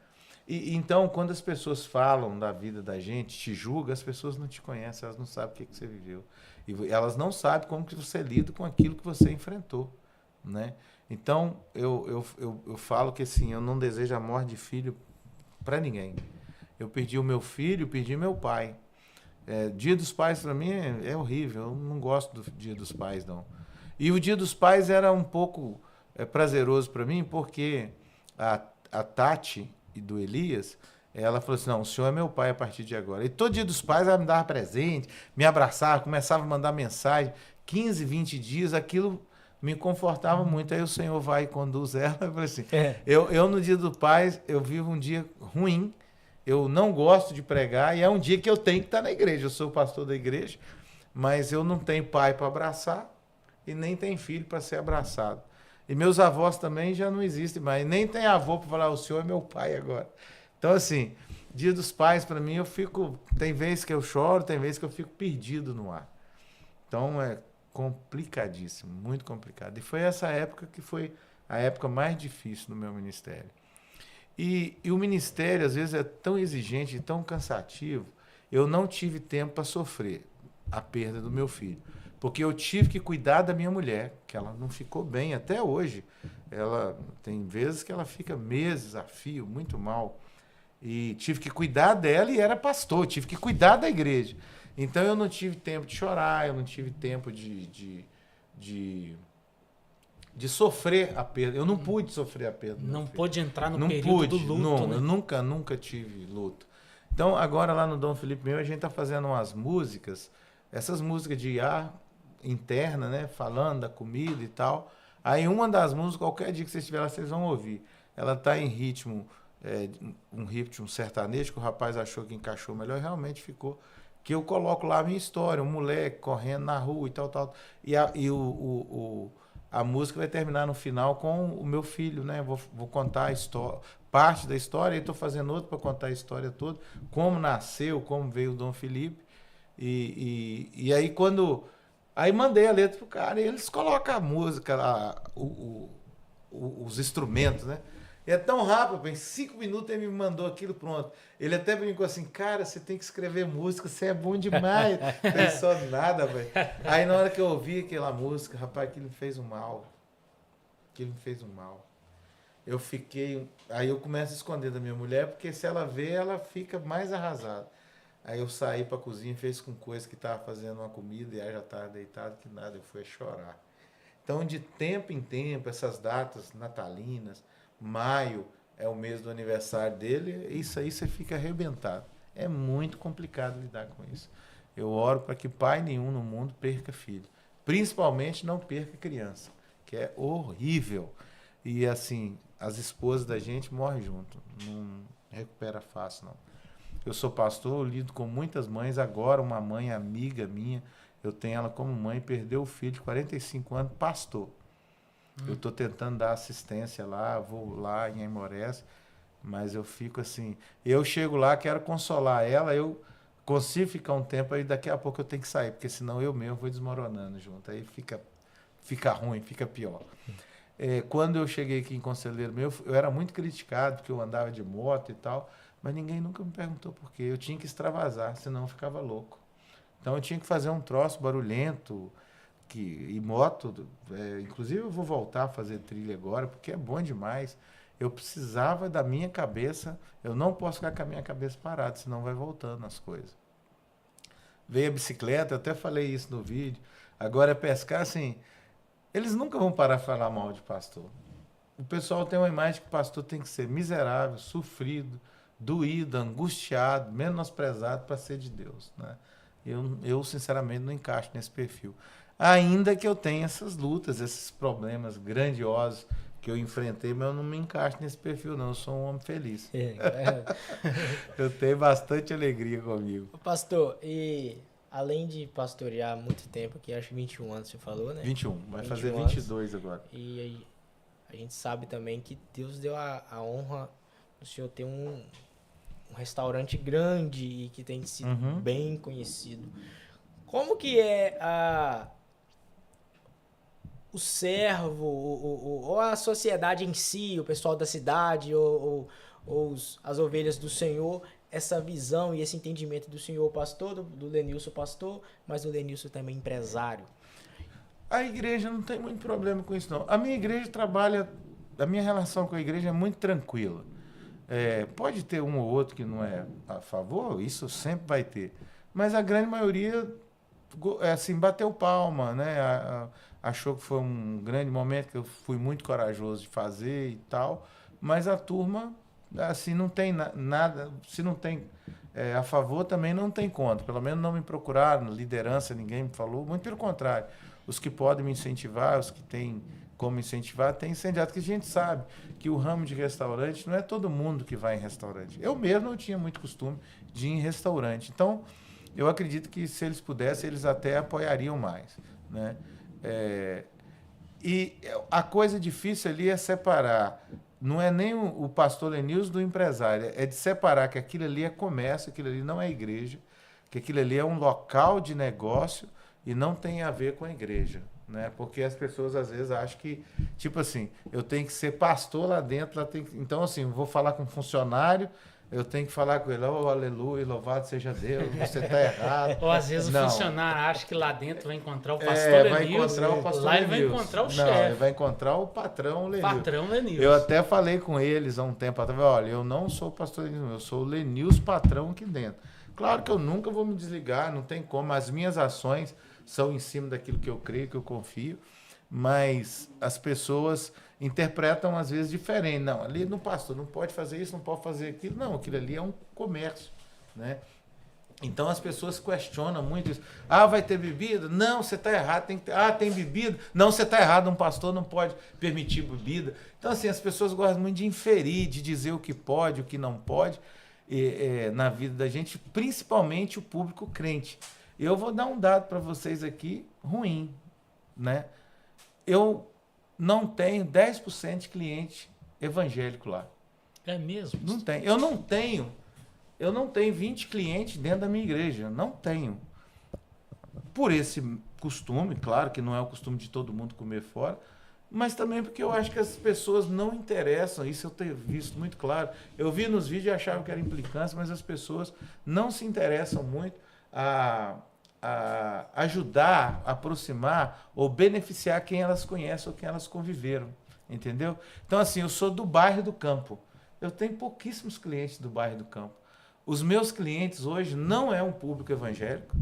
Então, quando as pessoas falam da vida da gente, te julgam, as pessoas não te conhecem, elas não sabem o que você viveu. E elas não sabem como que você lida com aquilo que você enfrentou, né? Então, eu falo que assim, eu não desejo a morte de filho para ninguém. Eu perdi o meu filho, perdi meu pai. Dia dos Pais, para mim, é horrível. Eu não gosto do Dia dos Pais, não. E o Dia dos Pais era um pouco prazeroso para mim, porque a Tati e do Elias, ela falou assim, não, o senhor é meu pai a partir de agora. E todo Dia dos Pais ela me dava presente, me abraçava, começava a mandar mensagem. 15, 20 dias, aquilo me confortava muito. Aí o Senhor vai e conduz ela. Eu falei assim, eu no Dia do Pai, eu vivo um dia ruim, eu não gosto de pregar, e é um dia que eu tenho que estar na igreja. Eu sou o pastor da igreja, mas eu não tenho pai para abraçar e nem tenho filho para ser abraçado. E meus avós também já não existem mais, nem tem avô para falar, o senhor é meu pai agora. Então, assim, Dia dos Pais, para mim, tem vezes que eu choro, tem vezes que eu fico perdido no ar. Então, é complicadíssimo, muito complicado. E foi essa época que foi a época mais difícil do meu ministério. E o ministério, às vezes, é tão exigente e tão cansativo, eu não tive tempo para sofrer a perda do meu filho. Porque eu tive que cuidar da minha mulher, que ela não ficou bem até hoje. Ela tem vezes que ela fica meses a fio, muito mal. E tive que cuidar dela e era pastor, tive que cuidar da igreja. Então eu não tive tempo de chorar, eu não tive tempo de sofrer a perda. Eu não pude sofrer a perda. Não pôde entrar no período do luto, não, né? Eu nunca tive luto. Então agora lá no Dom Felipe meu, a gente está fazendo umas músicas, essas músicas de ar interna, né? Falando da comida e tal. Aí uma das músicas, qualquer dia que vocês estiverem lá, vocês vão ouvir. Ela está em ritmo, um ritmo sertanejo, que o rapaz achou que encaixou melhor e realmente ficou. Que eu coloco lá a minha história, um moleque correndo na rua e tal. E a música vai terminar no final com o meu filho, né? Vou contar a história, parte da história, e estou fazendo outra para contar a história toda, como nasceu, como veio o Dom Felipe. E aí Aí mandei a letra pro cara e eles colocam a música lá, os instrumentos, né? E é tão rápido, em 5 minutos ele me mandou aquilo pronto. Ele até brincou assim, cara, você tem que escrever música, você é bom demais. Pensou nada, velho. Aí na hora que eu ouvi aquela música, rapaz, aquilo me fez um mal. Eu fiquei... Aí eu começo a esconder da minha mulher, porque se ela vê, ela fica mais arrasada. Aí eu saí pra cozinha, fez com coisa que tava fazendo uma comida, e aí já tava deitado, que nada, eu fui chorar. Então, de tempo em tempo, essas datas natalinas, maio é o mês do aniversário dele, isso aí você fica arrebentado. É muito complicado lidar com isso. Eu oro para que pai nenhum no mundo perca filho. Principalmente não perca criança, que é horrível. E assim, as esposas da gente morrem junto. Não recupera fácil, não. Eu sou pastor, eu lido com muitas mães. Agora, uma mãe amiga minha, eu tenho ela como mãe, perdeu o filho de 45 anos, pastor. Eu estou tentando dar assistência lá, vou lá em Aimorés, mas eu fico assim... Eu chego lá, quero consolar ela, eu consigo ficar um tempo, aí daqui a pouco eu tenho que sair, porque senão eu mesmo vou desmoronando junto. Aí fica ruim, fica pior. Quando eu cheguei aqui em Conselheiro meu, eu era muito criticado, porque eu andava de moto e tal, mas ninguém nunca me perguntou por quê. Eu tinha que extravasar, senão eu ficava louco. Então eu tinha que fazer um troço barulhento, e moto, inclusive eu vou voltar a fazer trilha agora, porque é bom demais. Eu precisava da minha cabeça, eu não posso ficar com a minha cabeça parada, senão vai voltando as coisas. Veio a bicicleta, eu até falei isso no vídeo. Agora pescar, assim, eles nunca vão parar de falar mal de pastor. O pessoal tem uma imagem que o pastor tem que ser miserável, sofrido, doído, angustiado, menosprezado para ser de Deus, né? Eu, sinceramente, não encaixo nesse perfil. Ainda que eu tenha essas lutas, esses problemas grandiosos que eu enfrentei, mas eu não me encaixo nesse perfil, não. Eu sou um homem feliz. Eu tenho bastante alegria comigo. Pastor, e além de pastorear há muito tempo aqui, acho que 21 anos você falou, né? 21, vai fazer 22 agora. E aí, a gente sabe também que Deus deu a honra do senhor ter um restaurante grande e que tem sido bem conhecido. Como que é o servo, ou a sociedade em si, o pessoal da cidade, ou as ovelhas do Senhor, essa visão e esse entendimento do senhor pastor, do Lenilson pastor, mas do Lenilson também empresário? A igreja não tem muito problema com isso, não. A minha igreja a minha relação com a igreja é muito tranquila. Pode ter um ou outro que não é a favor, isso sempre vai ter. Mas a grande maioria, assim, bateu palma, né? Achou que foi um grande momento, que eu fui muito corajoso de fazer e tal. Mas a turma, assim, não tem nada, se não tem a favor, também não tem contra. Pelo menos não me procuraram, liderança, ninguém me falou. Muito pelo contrário. Os que podem me incentivar, os que têm como incentivar, têm incendiado. Porque a gente sabe que o ramo de restaurante não é todo mundo que vai em restaurante. Eu mesmo não tinha muito costume de ir em restaurante. Então, eu acredito que se eles pudessem, eles até apoiariam mais, né? E a coisa difícil ali é separar. Não é nem o pastor Lenilson do empresário. É de separar que aquilo ali é comércio, aquilo ali não é igreja, que aquilo ali é um local de negócio e não tem a ver com a igreja, né? Porque as pessoas às vezes acham que, tipo assim, eu tenho que ser pastor lá dentro, então assim, vou falar com um funcionário, eu tenho que falar com ele, aleluia, louvado seja Deus, você está errado. Ou às vezes o funcionário acha que lá dentro vai encontrar o pastor vai encontrar o pastor lá ele Lenilson. Vai encontrar o chefe. Não, ele vai encontrar o patrão Lenilson. Eu até falei com eles há um tempo atrás, olha, eu não sou o pastor Lenilson, eu sou o Lenilson patrão aqui dentro. Claro que eu nunca vou me desligar, não tem como, as minhas ações são em cima daquilo que eu creio, que eu confio, mas as pessoas interpretam às vezes diferente. Não, ali no pastor não pode fazer isso, não pode fazer aquilo. Não, aquilo ali é um comércio, né? Então as pessoas questionam muito isso. Vai ter bebida? Não, você está errado. Tem bebida? Não, você está errado. Um pastor não pode permitir bebida. Então assim, as pessoas gostam muito de inferir, de dizer o que pode, o que não pode na vida da gente, principalmente o público crente. Eu vou dar um dado para vocês aqui ruim, né? Eu não tenho 10% de cliente evangélico lá. É mesmo? Não tem. Eu não tenho 20 clientes dentro da minha igreja. Não tenho. Por esse costume, claro que não é o costume de todo mundo comer fora, mas também porque eu acho que as pessoas não interessam. Isso eu tenho visto muito claro. Eu vi nos vídeos e achava que era implicância, mas as pessoas não se interessam muito a ajudar, aproximar ou beneficiar quem elas conhecem ou quem elas conviveram, entendeu? Então, assim, eu sou do bairro do Campo. Eu tenho pouquíssimos clientes do bairro do Campo. Os meus clientes hoje não é um público evangélico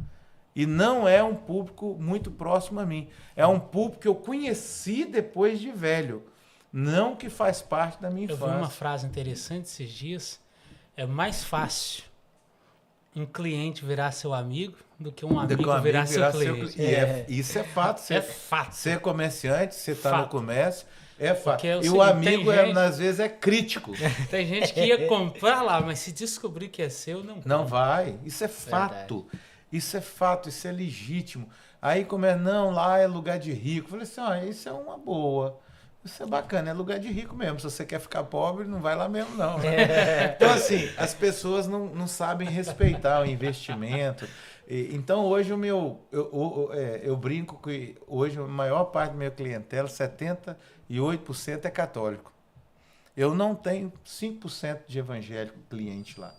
e não é um público muito próximo a mim. É um público que eu conheci depois de velho, não que faz parte da minha infância. Eu vi uma frase interessante esses dias. É mais fácil um cliente virar seu amigo do que um amigo virar seu cliente. Isso é fato. É fato. Você é comerciante, você está no comércio, é fato. E o amigo, às vezes, é crítico. Tem gente que ia comprar lá, mas se descobrir que é seu, não compra. Não vai. Isso é fato. Verdade. Isso é fato, isso é legítimo. Aí, não, lá é lugar de rico. Eu falei assim, isso é uma boa. Isso é bacana, é lugar de rico mesmo. Se você quer ficar pobre, não vai lá mesmo, não. Então, assim, as pessoas não sabem respeitar o investimento. Então, hoje eu brinco que hoje a maior parte do meu clientela, 78% é católico. Eu não tenho 5% de evangélico cliente lá.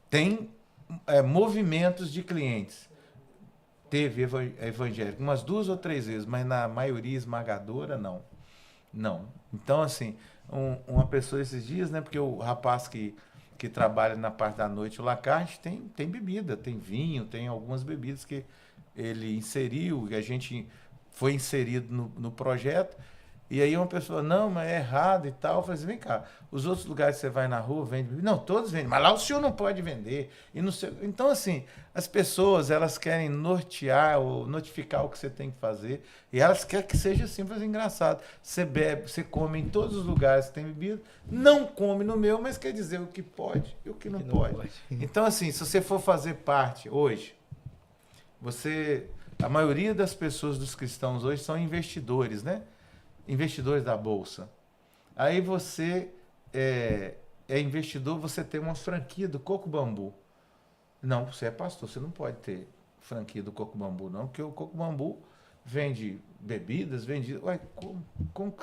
Tem movimentos de clientes. Teve evangélico umas 2 ou 3 vezes, mas na maioria esmagadora, não. Não. Então, assim, uma pessoa esses dias, né? Porque o rapaz que trabalha na parte da noite, o Lacarte, tem bebida, tem vinho, tem algumas bebidas que ele inseriu, que a gente foi inserido no projeto. E aí uma pessoa, não, mas é errado e tal. Eu falei assim, vem cá, os outros lugares que você vai na rua, vende bebida? Não, todos vendem, mas lá o senhor não pode vender. E não sei... Então, assim, as pessoas, elas querem nortear ou notificar o que você tem que fazer. E elas querem que seja simples e engraçado. Você bebe, você come em todos os lugares que tem bebida, não come no meu, mas quer dizer o que pode e o que não pode. Então, assim, se você for fazer parte hoje, a maioria das pessoas, dos cristãos hoje, são investidores, né? Investidores da Bolsa. Aí você é investidor, você tem uma franquia do Coco Bambu. Não, você é pastor, você não pode ter franquia do Coco Bambu, não, porque o Coco Bambu vende bebidas, vende... Ué,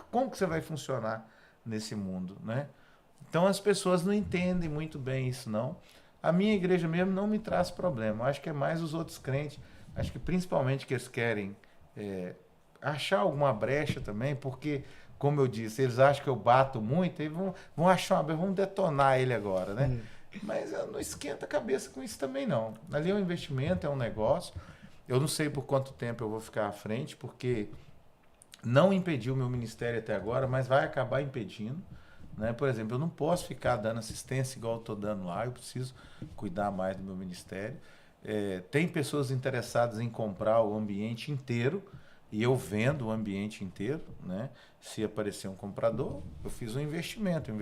como que você vai funcionar nesse mundo, né? Então as pessoas não entendem muito bem isso, não. A minha igreja mesmo não me traz problema. Acho que é mais os outros crentes. Acho que principalmente que eles querem... achar alguma brecha também, porque, como eu disse, eles acham que eu bato muito e vão achar uma brecha, vão detonar ele agora, né? Mas não esquenta a cabeça com isso também, não. Ali é um investimento, é um negócio. Eu não sei por quanto tempo eu vou ficar à frente, porque não impediu o meu ministério até agora, mas vai acabar impedindo, né? Por exemplo, eu não posso ficar dando assistência igual eu estou dando lá, eu preciso cuidar mais do meu ministério. Tem pessoas interessadas em comprar o ambiente inteiro, e eu vendo o ambiente inteiro, né? Se aparecer um comprador, eu fiz um investimento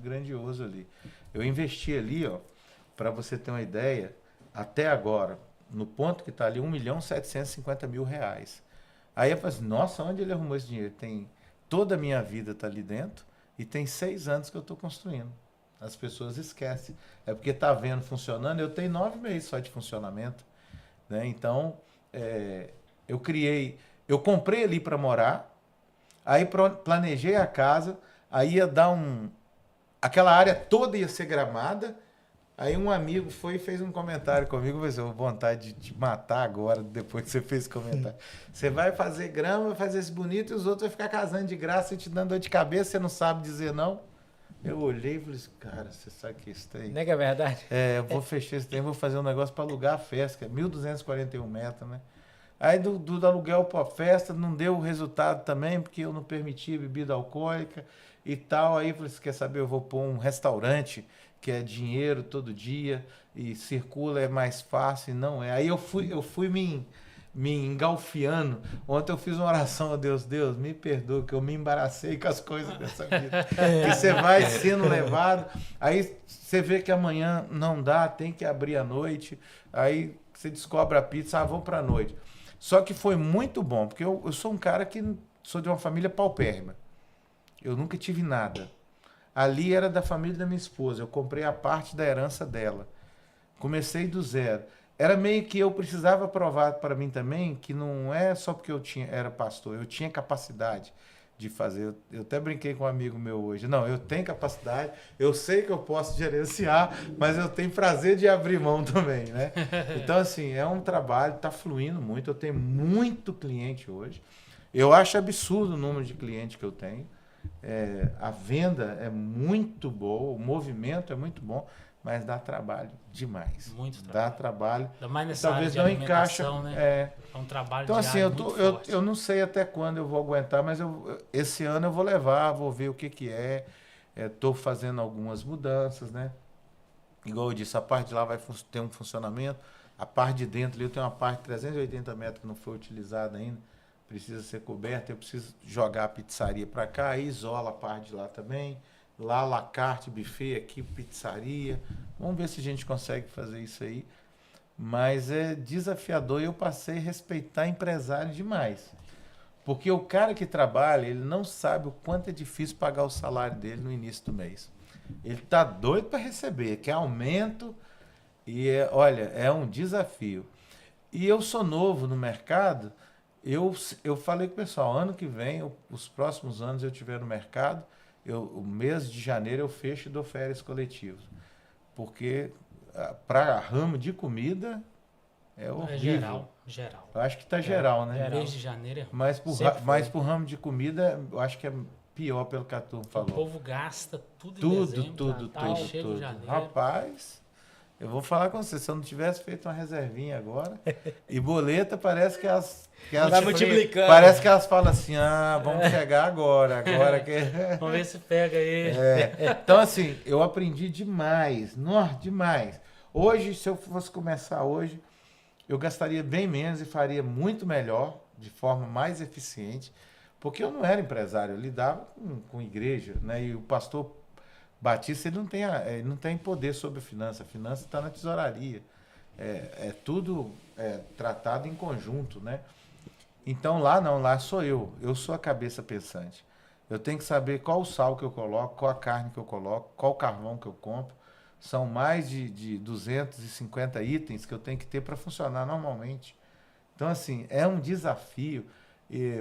grandioso ali. Eu investi ali, ó, para você ter uma ideia, até agora, no ponto que está ali, R$1.750.000. Aí eu falei assim, nossa, onde ele arrumou esse dinheiro? Toda a minha vida está ali dentro e tem 6 anos que eu estou construindo. As pessoas esquecem. É porque está vendo funcionando, eu tenho 9 meses só de funcionamento, né? Então, eu comprei ali para morar, aí planejei a casa, aí ia dar aquela área toda ia ser gramada, aí um amigo foi e fez um comentário comigo, mas eu vou vontade de te matar agora, depois que você fez esse comentário. Você vai fazer grama, vai fazer esse bonito, e os outros vão ficar casando de graça e te dando dor de cabeça, você não sabe dizer não. Eu olhei e falei assim, cara, você sabe que isso tem... Não é que é verdade? Eu vou fechar esse tempo, vou fazer um negócio para alugar a festa, que é 1.241 metros, né? Aí do aluguel para a festa não deu resultado também, porque eu não permitia bebida alcoólica e tal. Aí eu falei, você quer saber, eu vou pôr um restaurante, que é dinheiro todo dia, e circula, é mais fácil, não é. Aí eu fui me engalfiando. Ontem eu fiz uma oração a Deus, me perdoa, que eu me embaracei com as coisas dessa vida. Que você vai sendo levado, aí você vê que amanhã não dá, tem que abrir à noite, aí você descobre a pizza, vou para a noite. Só que foi muito bom, porque eu sou um cara que sou de uma família paupérrima. Eu nunca tive nada. Ali era da família da minha esposa. Eu comprei a parte da herança dela. Comecei do zero. Era meio que eu precisava provar para mim também que não é só porque era pastor. Eu tinha capacidade de fazer. Eu até brinquei com um amigo meu hoje. Não, eu tenho capacidade, eu sei que eu posso gerenciar, mas eu tenho prazer de abrir mão também, né? Então, assim, é um trabalho, está fluindo muito. Eu tenho muito cliente hoje. Eu acho absurdo o número de clientes que eu tenho. A venda é muito boa, o movimento é muito bom, mas dá trabalho demais. Muito trabalho. Dá trabalho. Ainda mais nessa talvez área de não encaixa. né? É um trabalho então, assim, forte. eu não sei até quando eu vou aguentar, mas esse ano eu vou levar, vou ver o que é. Estou fazendo algumas mudanças, né? Igual eu disse, a parte de lá vai ter um funcionamento. A parte de dentro ali, eu tenho uma parte de 380 metros que não foi utilizada ainda. Precisa ser coberta. Eu preciso jogar a pizzaria para cá, aí isola a parte de lá também. Lá, la carte, buffet, aqui, pizzaria. Vamos ver se a gente consegue fazer isso aí. Mas é desafiador e eu passei a respeitar empresário demais. Porque o cara que trabalha, ele não sabe o quanto é difícil pagar o salário dele no início do mês. Ele tá doido para receber, quer aumento e, olha, é um desafio. E eu sou novo no mercado, eu falei com o pessoal, ano que vem, os próximos anos eu estiver no mercado, o mês de janeiro eu fecho e dou férias coletivas. Porque para ramo de comida é horrível. Geral. Eu acho que tá geral, né? Mês de janeiro é ruim. Mas pro ramo de comida, eu acho que é pior pelo que a turma falou. O povo gasta tudo em dezembro, tudo. janeiro. Rapaz, eu vou falar com você, se eu não tivesse feito uma reservinha agora, e boleta parece que elas vai multiplicando. Parece que elas falam assim, vamos chegar agora que... Vamos ver se pega aí. Então, assim, eu aprendi demais, demais. Hoje, se eu fosse começar hoje, eu gastaria bem menos e faria muito melhor, de forma mais eficiente, porque eu não era empresário, eu lidava com igreja, né? E o pastor Batista, ele não tem poder sobre a finança está na tesouraria. Tudo tratado em conjunto, né? Então lá sou eu sou a cabeça pensante. Eu tenho que saber qual o sal que eu coloco, qual a carne que eu coloco, qual o carvão que eu compro. São mais de 250 itens que eu tenho que ter para funcionar normalmente. Então, assim, é um desafio.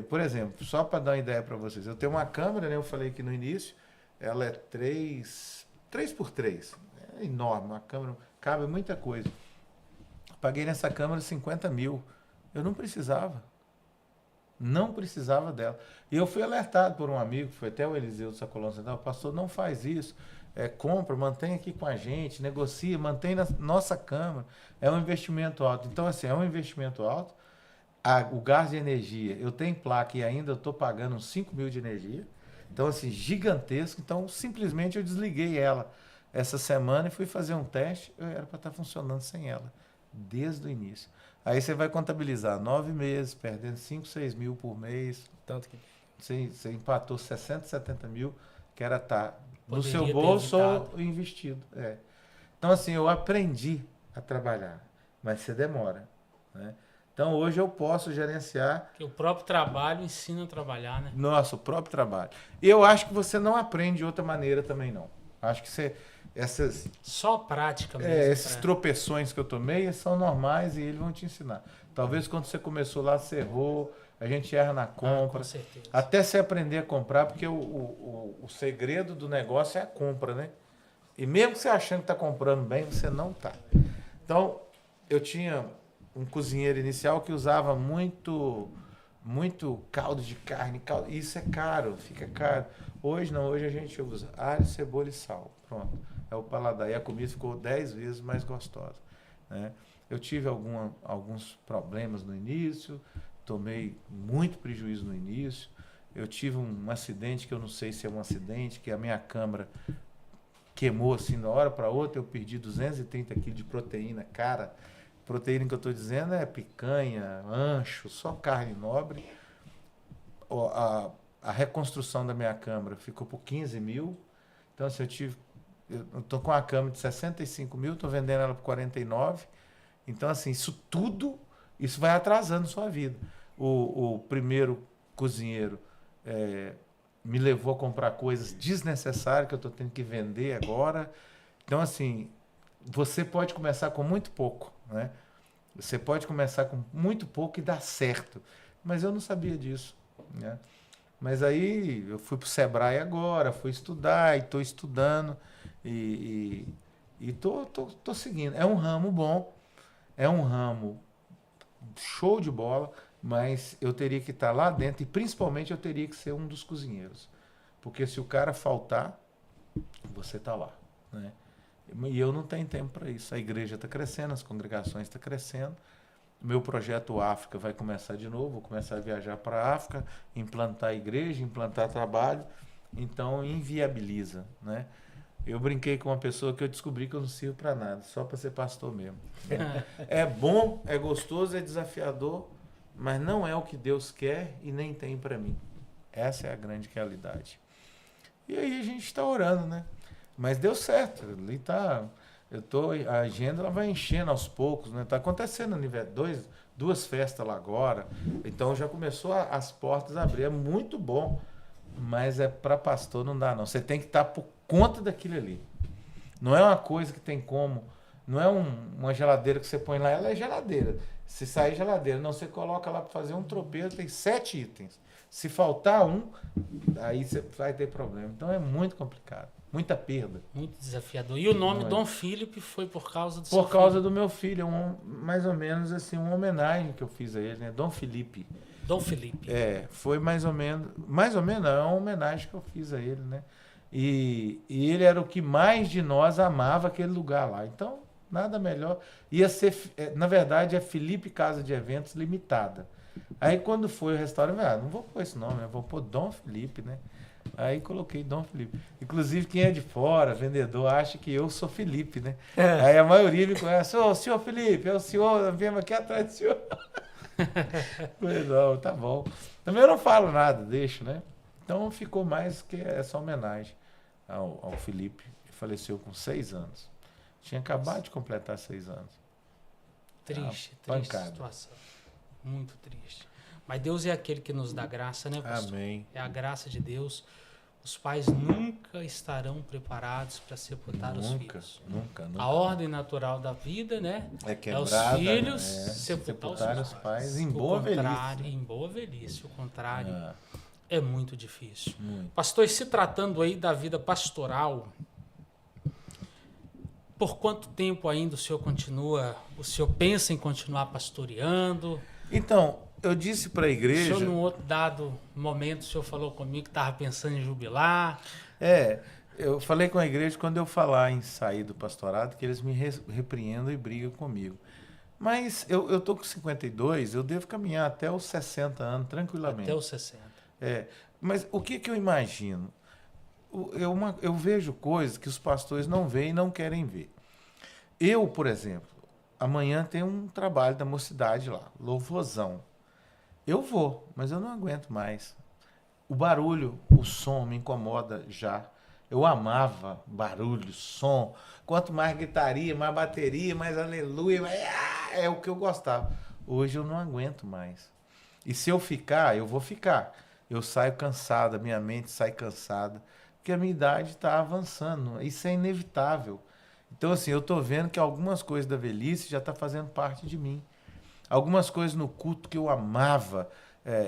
Por exemplo, só para dar uma ideia para vocês, eu tenho uma câmera, né? Eu falei aqui no início, ela é 3x3, é enorme, uma câmera, cabe muita coisa. Paguei nessa câmera 50 mil, eu não precisava dela. E eu fui alertado por um amigo, foi até o Eliseu do Sacolão Central, pastor, não faz isso, compra, mantém aqui com a gente, negocia, mantém na nossa câmera, é um investimento alto. Então, assim, é um investimento alto. O gás de energia, eu tenho placa e ainda eu estou pagando uns 5 mil de energia. Então, assim, gigantesco. Então, simplesmente eu desliguei ela essa semana e fui fazer um teste. Era para estar funcionando sem ela, desde o início. Aí você vai contabilizar 9 meses, perdendo 5, 6 mil por mês. Tanto que você empatou 60, 70 mil, que era estar no Poderia seu bolso ou investido. Então, assim, eu aprendi a trabalhar, mas você demora, né? Então, hoje eu posso gerenciar... Que o próprio trabalho ensina a trabalhar, né? Nossa, o próprio trabalho. E eu acho que você não aprende de outra maneira também, não. Acho que só prática mesmo. Esses tropeções que eu tomei são normais e eles vão te ensinar. Talvez quando você começou lá, você errou, a gente erra na compra. Com certeza. Até você aprender a comprar, porque o segredo do negócio é a compra, né? E mesmo você achando que está comprando bem, você não está. Então, eu tinha um cozinheiro inicial que usava muito caldo de carne. Isso é caro, fica caro. Hoje não, hoje a gente usa alho, cebola e sal. Pronto, é o paladar. E a comida ficou 10 vezes mais gostosa, né? Eu tive alguns problemas no início, tomei muito prejuízo no início. Eu tive um acidente, que eu não sei se é um acidente, que a minha câmara queimou assim de uma hora para outra, eu perdi 230 quilos de proteína, cara. Proteína que eu estou dizendo é picanha, ancho, só carne nobre. A reconstrução da minha câmara ficou por 15 mil. Então, assim, eu estou com uma câmara de 65 mil, estou vendendo ela por 49. Então, assim, isso vai atrasando sua vida. O primeiro cozinheiro me levou a comprar coisas desnecessárias que eu estou tendo que vender agora. Então, assim, você pode começar com muito pouco, né? Você pode começar com muito pouco e dar certo. Mas eu não sabia disso, né? Mas aí eu fui para o Sebrae agora, fui estudar e estou estudando e tô seguindo. É um ramo bom, é um ramo show de bola, mas eu teria que estar lá dentro e principalmente eu teria que ser um dos cozinheiros. Porque se o cara faltar, você está lá, né? E eu não tenho tempo para isso. A igreja está crescendo, as congregações estão crescendo. Meu projeto África vai começar de novo, vou começar a viajar para a África, implantar a igreja, implantar trabalho. Então, inviabiliza, né? Eu brinquei com uma pessoa que eu descobri que eu não sirvo para nada, só para ser pastor mesmo. É bom, é gostoso, é desafiador, mas não é o que Deus quer e nem tem para mim. Essa é a grande realidade. E aí a gente está orando, né? Mas deu certo. Ali tá. A agenda ela vai enchendo aos poucos, né? Tá acontecendo duas festas lá agora. Então já começou as portas a abrir. É muito bom. Mas para pastor não dá, não. Você tem que estar por conta daquilo ali. Não é uma coisa que tem como. Não é uma geladeira que você põe lá, ela é geladeira. Se sair geladeira, não, você coloca lá para fazer um tropeiro, tem 7 itens. Se faltar um, aí você vai ter problema. Então é muito complicado. Muita perda. Muito desafiador. E o nome Dom Felipe foi por causa do seu Por causa filho? do meu filho. Mais ou menos assim, uma homenagem que eu fiz a ele, né? Dom Felipe. Dom Felipe. Foi mais ou menos, é uma homenagem que eu fiz a ele, né? E ele era o que mais de nós amava aquele lugar lá. Então, nada melhor. Ia ser, na verdade, é Felipe Casa de Eventos Limitada. Aí quando foi o restaurante, não vou pôr esse nome, eu vou pôr Dom Felipe, né? Aí coloquei Dom Felipe. Inclusive, quem é de fora, vendedor, acha que eu sou Felipe, né? Aí a maioria me conhece, ô, senhor Felipe, é o senhor, viemos aqui atrás do senhor. Não, tá bom. Também eu não falo nada, deixo, né? Então ficou mais que essa homenagem ao Felipe, que faleceu com 6 anos. Tinha acabado de completar 6 anos. Triste pancada. Situação. Muito triste. Mas Deus é aquele que nos dá graça, né, pastor? Amém. É a graça de Deus. Os pais nunca estarão preparados para sepultar os filhos. Nunca. A ordem natural da vida, né? É quebrada, os filhos sepultar os pais em boa velhice. Em boa velhice. O contrário É. é muito difícil. Muito. Pastor, e se tratando aí da vida pastoral, por quanto tempo ainda o senhor pensa em continuar pastoreando? Então, eu disse para a igreja... O senhor, num outro dado momento, o senhor falou comigo que estava pensando em jubilar. Eu falei com a igreja quando eu falar em sair do pastorado, que eles me repreendam e brigam comigo. Mas eu estou com 52, eu devo caminhar até os 60 anos, tranquilamente. Até os 60. Mas o que eu imagino? Eu vejo coisas que os pastores não veem e não querem ver. Eu, por exemplo, amanhã tem um trabalho da mocidade lá, louvorzão. Eu vou, mas eu não aguento mais. O barulho, o som me incomoda já. Eu amava barulho, som. Quanto mais gritaria, mais bateria, mais aleluia, é o que eu gostava. Hoje eu não aguento mais. E se eu ficar, eu vou ficar. Eu saio cansada, minha mente sai cansada, porque a minha idade está avançando. Isso é inevitável. Então, assim, eu estou vendo que algumas coisas da velhice já estão fazendo parte de mim. Algumas coisas no culto que eu amava.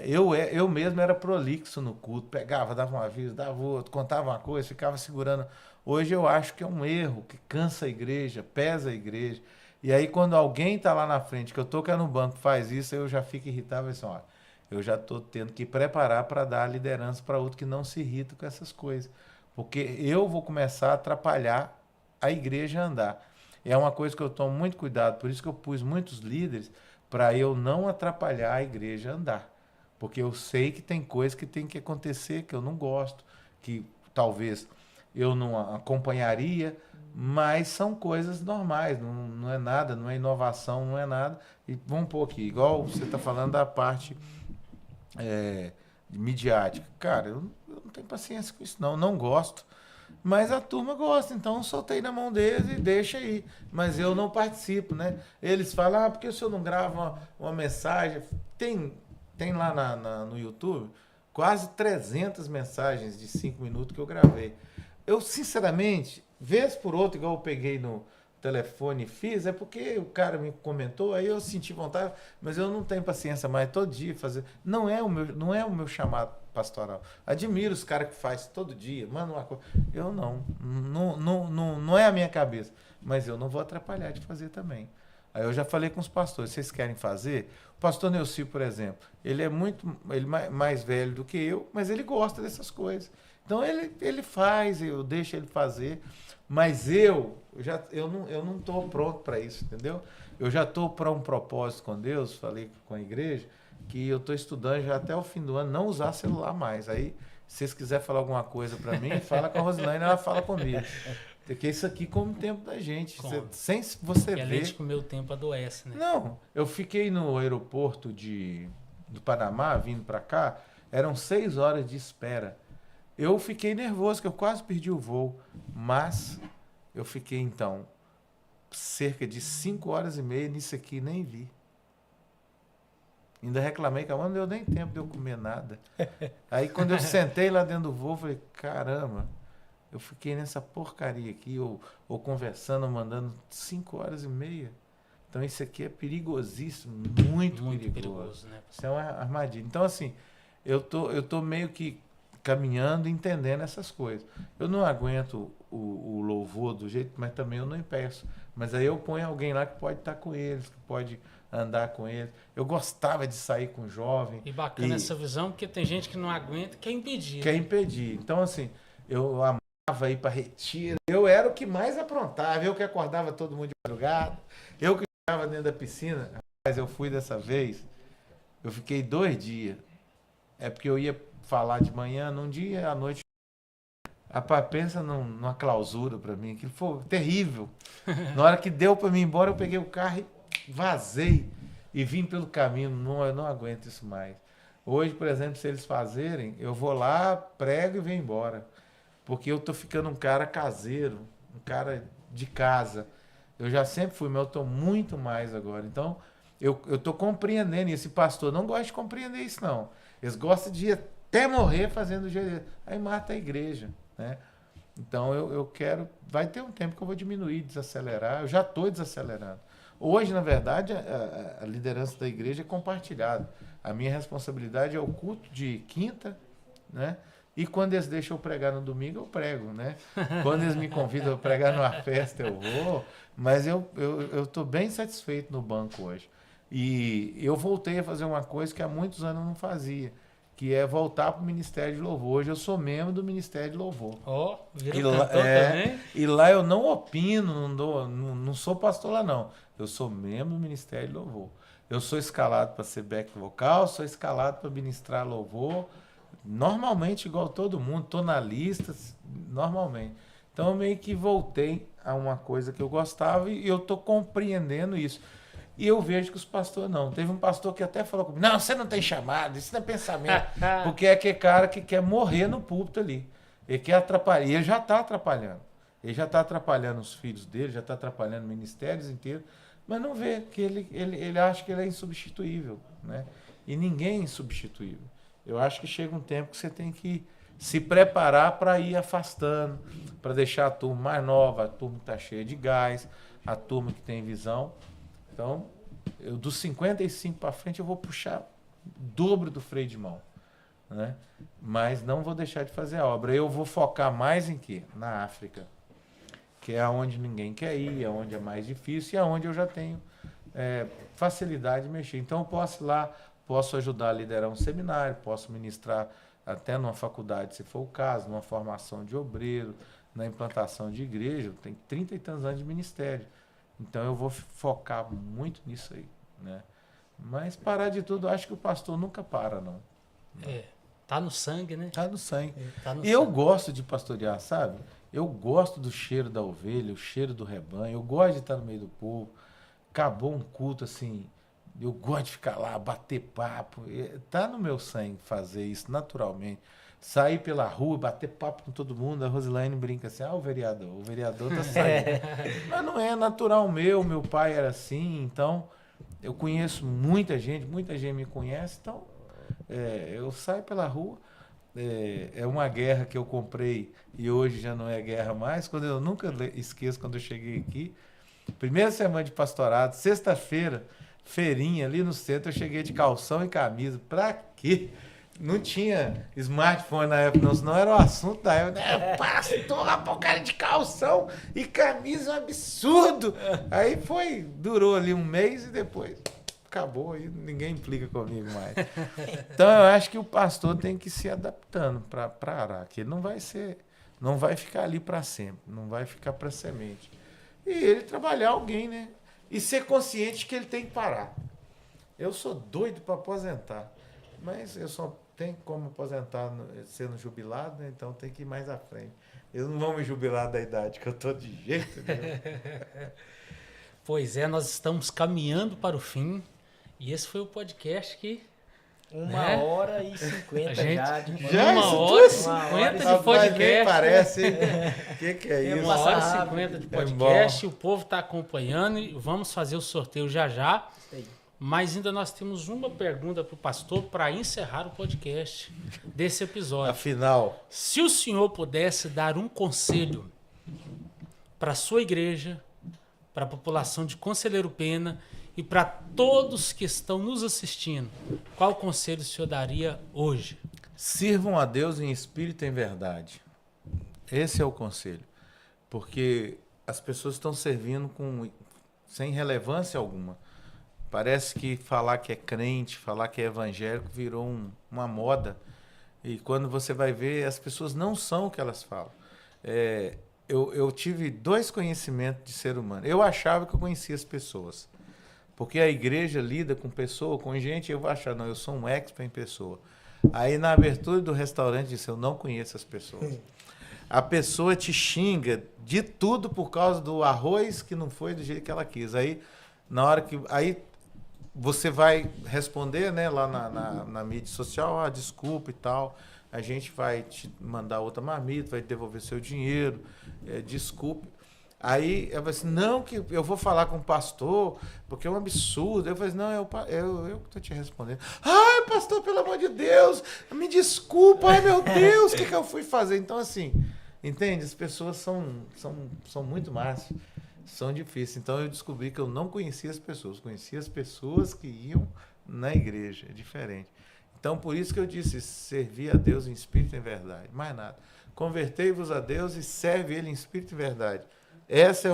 Eu mesmo era prolixo no culto. Pegava, dava um aviso, dava outro, contava uma coisa, ficava segurando. Hoje eu acho que é um erro, que cansa a igreja, pesa a igreja. E aí, quando alguém está lá na frente, que eu estou cá no banco, faz isso, eu já fico irritado. Assim, olha, eu já estou tendo que preparar para dar liderança para outro que não se irrita com essas coisas. Porque eu vou começar a atrapalhar a igreja a andar. É uma coisa que eu tomo muito cuidado, por isso que eu pus muitos líderes para eu não atrapalhar a igreja a andar. Porque eu sei que tem coisas que tem que acontecer, que eu não gosto, que talvez eu não acompanharia, mas são coisas normais, não é nada, não é inovação, não é nada. E vamos pôr aqui, igual você está falando da parte midiática. Cara, eu não tenho paciência com isso, não gosto. Mas a turma gosta, então eu soltei na mão deles e deixa aí. Mas eu não participo, né? Eles falam, porque o senhor não grava uma mensagem? Tem lá no YouTube quase 300 mensagens de 5 minutos que eu gravei. Eu, sinceramente, vez por outra, igual eu peguei no telefone e fiz, é porque o cara me comentou, aí eu senti vontade, mas eu não tenho paciência mais todo dia fazer. Não é o meu chamado pastoral. Admiro os caras que faz todo dia, manda uma coisa. Eu não é a minha cabeça, mas eu não vou atrapalhar de fazer também. Aí eu já falei com os pastores, vocês querem fazer? O pastor Neuci, por exemplo, ele é mais velho do que eu, mas ele gosta dessas coisas. Então ele faz, eu deixo ele fazer, mas eu não estou pronto para isso, entendeu? Eu já estou para um propósito com Deus, falei com a igreja, que eu estou estudando já até o fim do ano, não usar celular mais. Aí, se vocês quiserem falar alguma coisa para mim, fala com a Rosilane, ela fala comigo. Porque isso aqui come o tempo da gente. Sem você ver. Além de comer o tempo adoece, né? Não, eu fiquei no aeroporto do Panamá, vindo para cá, eram 6 horas de espera. Eu fiquei nervoso, que eu quase perdi o voo. Mas eu fiquei, então, cerca de 5h30 nisso aqui, nem vi. Ainda reclamei que não deu nem tempo de eu comer nada. Aí quando eu sentei lá dentro do voo, falei, caramba, eu fiquei nessa porcaria aqui, ou conversando, mandando 5h30. Então isso aqui é perigosíssimo, muito perigoso. Né? Isso é uma armadilha. Então assim, eu tô meio que caminhando, entendendo essas coisas. Eu não aguento o louvor do jeito, mas também eu não impeço. Mas aí eu ponho alguém lá que pode estar com eles, que pode andar com eles. Eu gostava de sair com jovem. E bacana essa visão, porque tem gente que não aguenta, quer impedir. Quer impedir. Então assim, eu amava ir para retiro. Eu era o que mais aprontava. Eu que acordava todo mundo de madrugada. Eu que ficava dentro da piscina. Mas eu fui dessa vez, eu fiquei 2 dias. É porque eu ia falar de manhã, num dia, à noite. Rapaz, pensa numa clausura para mim. Aquilo foi terrível. Na hora que deu para mim ir embora, eu peguei o carro e vazei. E vim pelo caminho. Não, eu não aguento isso mais. Hoje, por exemplo, se eles fazerem, eu vou lá, prego e venho embora. Porque eu tô ficando um cara caseiro, um cara de casa. Eu já sempre fui, mas eu tô muito mais agora. Então, eu tô compreendendo. E esse pastor não gosta de compreender isso, não. Eles gostam de ir até morrer fazendo o jeito. Aí mata a igreja, né? Então, eu quero... Vai ter um tempo que eu vou diminuir, desacelerar. Eu já estou desacelerando. Hoje, na verdade, a liderança da igreja é compartilhada. A minha responsabilidade é o culto de quinta, né? E quando eles deixam eu pregar no domingo, eu prego, né? Quando eles me convidam a pregar numa festa, eu vou. Mas eu estou bem satisfeito no banco hoje. E eu voltei a fazer uma coisa que há muitos anos eu não fazia, que é voltar para o Ministério de Louvor. Hoje eu sou membro do Ministério de Louvor. Ó, virou cantor também? E lá eu não opino, não sou pastor lá, não. Eu sou membro do Ministério de Louvor. Eu sou escalado para ser back vocal, sou escalado para ministrar louvor, normalmente igual todo mundo, estou na lista, normalmente. Então eu meio que voltei a uma coisa que eu gostava e eu estou compreendendo isso. E eu vejo que os pastores não. Teve um pastor que até falou comigo, não, você não tem chamado, isso não é pensamento. Porque é aquele cara que quer morrer no púlpito ali. Ele quer atrapalhar. E ele já está atrapalhando. Ele já está atrapalhando os filhos dele, já está atrapalhando ministérios inteiros. Mas não vê que ele acha que ele é insubstituível, né? E ninguém é insubstituível. Eu acho que chega um tempo que você tem que se preparar para ir afastando, para deixar a turma mais nova, a turma que está cheia de gás, a turma que tem visão. Então, eu dos 55 para frente eu vou puxar o dobro do freio de mão, né? Mas não vou deixar de fazer a obra. Eu vou focar mais em quê? Na África, que é onde ninguém quer ir, é onde é mais difícil e é onde eu já tenho facilidade de mexer. Então eu posso ir lá, posso ajudar a liderar um seminário, posso ministrar até numa faculdade, se for o caso, numa formação de obreiro, na implantação de igreja. Tem 30 e tantos anos de ministério. Então eu vou focar muito nisso aí, né? Mas parar de tudo, acho que o pastor nunca para, não. Tá no sangue, né? Tá no sangue. Tá no E eu sangue. gosto de pastorear, sabe? Eu gosto do cheiro da ovelha, o cheiro do rebanho. Eu gosto de estar no meio do povo. Acabou um culto assim, eu gosto de ficar lá, bater papo. Tá no meu sangue fazer isso naturalmente. Sair pela rua, bater papo com todo mundo. A Rosilaine brinca assim, o vereador tá saindo. Mas não é natural meu pai era assim, então eu conheço muita gente me conhece, então eu saio pela rua. É uma guerra que eu comprei e hoje já não é guerra mais. Quando eu nunca esqueço quando eu cheguei aqui, primeira semana de pastorado, sexta-feira, feirinha ali no centro, eu cheguei de calção e camisa. Pra quê? Não tinha smartphone na época, não, senão era o assunto da época. Pastor, rapaz, cara de calção e camisa, um absurdo. Aí durou ali um mês e depois acabou e ninguém implica comigo mais. Então eu acho que o pastor tem que ir se adaptando para arar, que ele não vai ficar ali para sempre, não vai ficar para semente. E ele trabalhar alguém, né? E ser consciente que ele tem que parar. Eu sou doido para aposentar, mas eu só tenho como aposentar sendo jubilado, né? Então tem que ir mais à frente. Eles não vão me jubilar da idade que eu tô de jeito nenhum. Pois é, nós estamos caminhando para o fim. E esse foi o podcast que 1 hora e 50 já. Uma hora e 50 de podcast. Parece. O que é isso? 1 hora e 50 de podcast. O povo está acompanhando e vamos fazer o sorteio já. Mas ainda nós temos uma pergunta para o pastor para encerrar o podcast desse episódio. Afinal, se o senhor pudesse dar um conselho para a sua igreja, para a população de Conselheiro Pena e para todos que estão nos assistindo, qual conselho o senhor daria hoje? Sirvam a Deus em espírito e em verdade. Esse é o conselho. Porque as pessoas estão servindo sem relevância alguma. Parece que falar que é crente, falar que é evangélico virou uma moda. E quando você vai ver, as pessoas não são o que elas falam. Eu tive 2 conhecimentos de ser humano. Eu achava que eu conhecia as pessoas. Porque a igreja lida com pessoa, com gente, eu vou achar, não, eu sou um expert em pessoa. Aí na abertura do restaurante disse, eu não conheço as pessoas. A pessoa te xinga de tudo por causa do arroz que não foi do jeito que ela quis. Aí, na hora que... Aí você vai responder, né, lá na mídia social, desculpa e tal, a gente vai te mandar outra marmita, vai devolver seu dinheiro, desculpe. Aí eu falei assim, não, que eu vou falar com o pastor, porque é um absurdo. Eu falei assim, não, eu que estou te respondendo. Ai, pastor, pelo amor de Deus, me desculpa, ai meu Deus, o que eu fui fazer? Então, assim, entende? As pessoas são muito más, são difíceis. Então eu descobri que eu não conhecia as pessoas que iam na igreja, é diferente. Então, por isso que eu disse, servir a Deus em espírito e em verdade, mais nada. Convertei-vos a Deus e serve Ele em espírito e verdade. Essa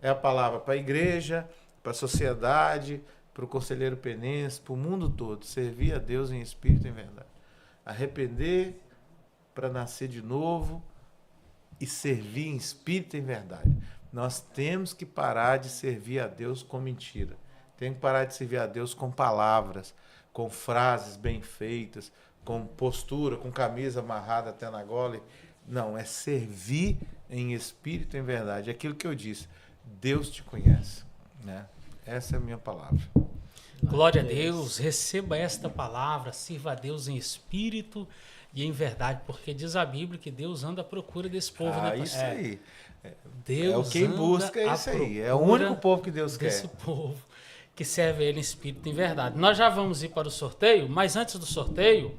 é a palavra para a igreja, para a sociedade, para o conselheiro penense, para o mundo todo. Servir a Deus em espírito e em verdade. Arrepender para nascer de novo e servir em espírito e em verdade. Nós temos que parar de servir a Deus com mentira. Temos que parar de servir a Deus com palavras, com frases bem feitas, com postura, com camisa amarrada até na gola. Não, é servir em espírito e em verdade. Aquilo que eu disse, Deus te conhece, né? Essa é a minha palavra. Glória a Deus, receba esta palavra, sirva a Deus em espírito e em verdade, porque diz a Bíblia que Deus anda à procura desse povo, né, isso aí. Deus quem busca é isso aí. É o único povo que Deus quer. Esse povo que serve a Ele em espírito e em verdade. Nós já vamos ir para o sorteio, mas antes do sorteio,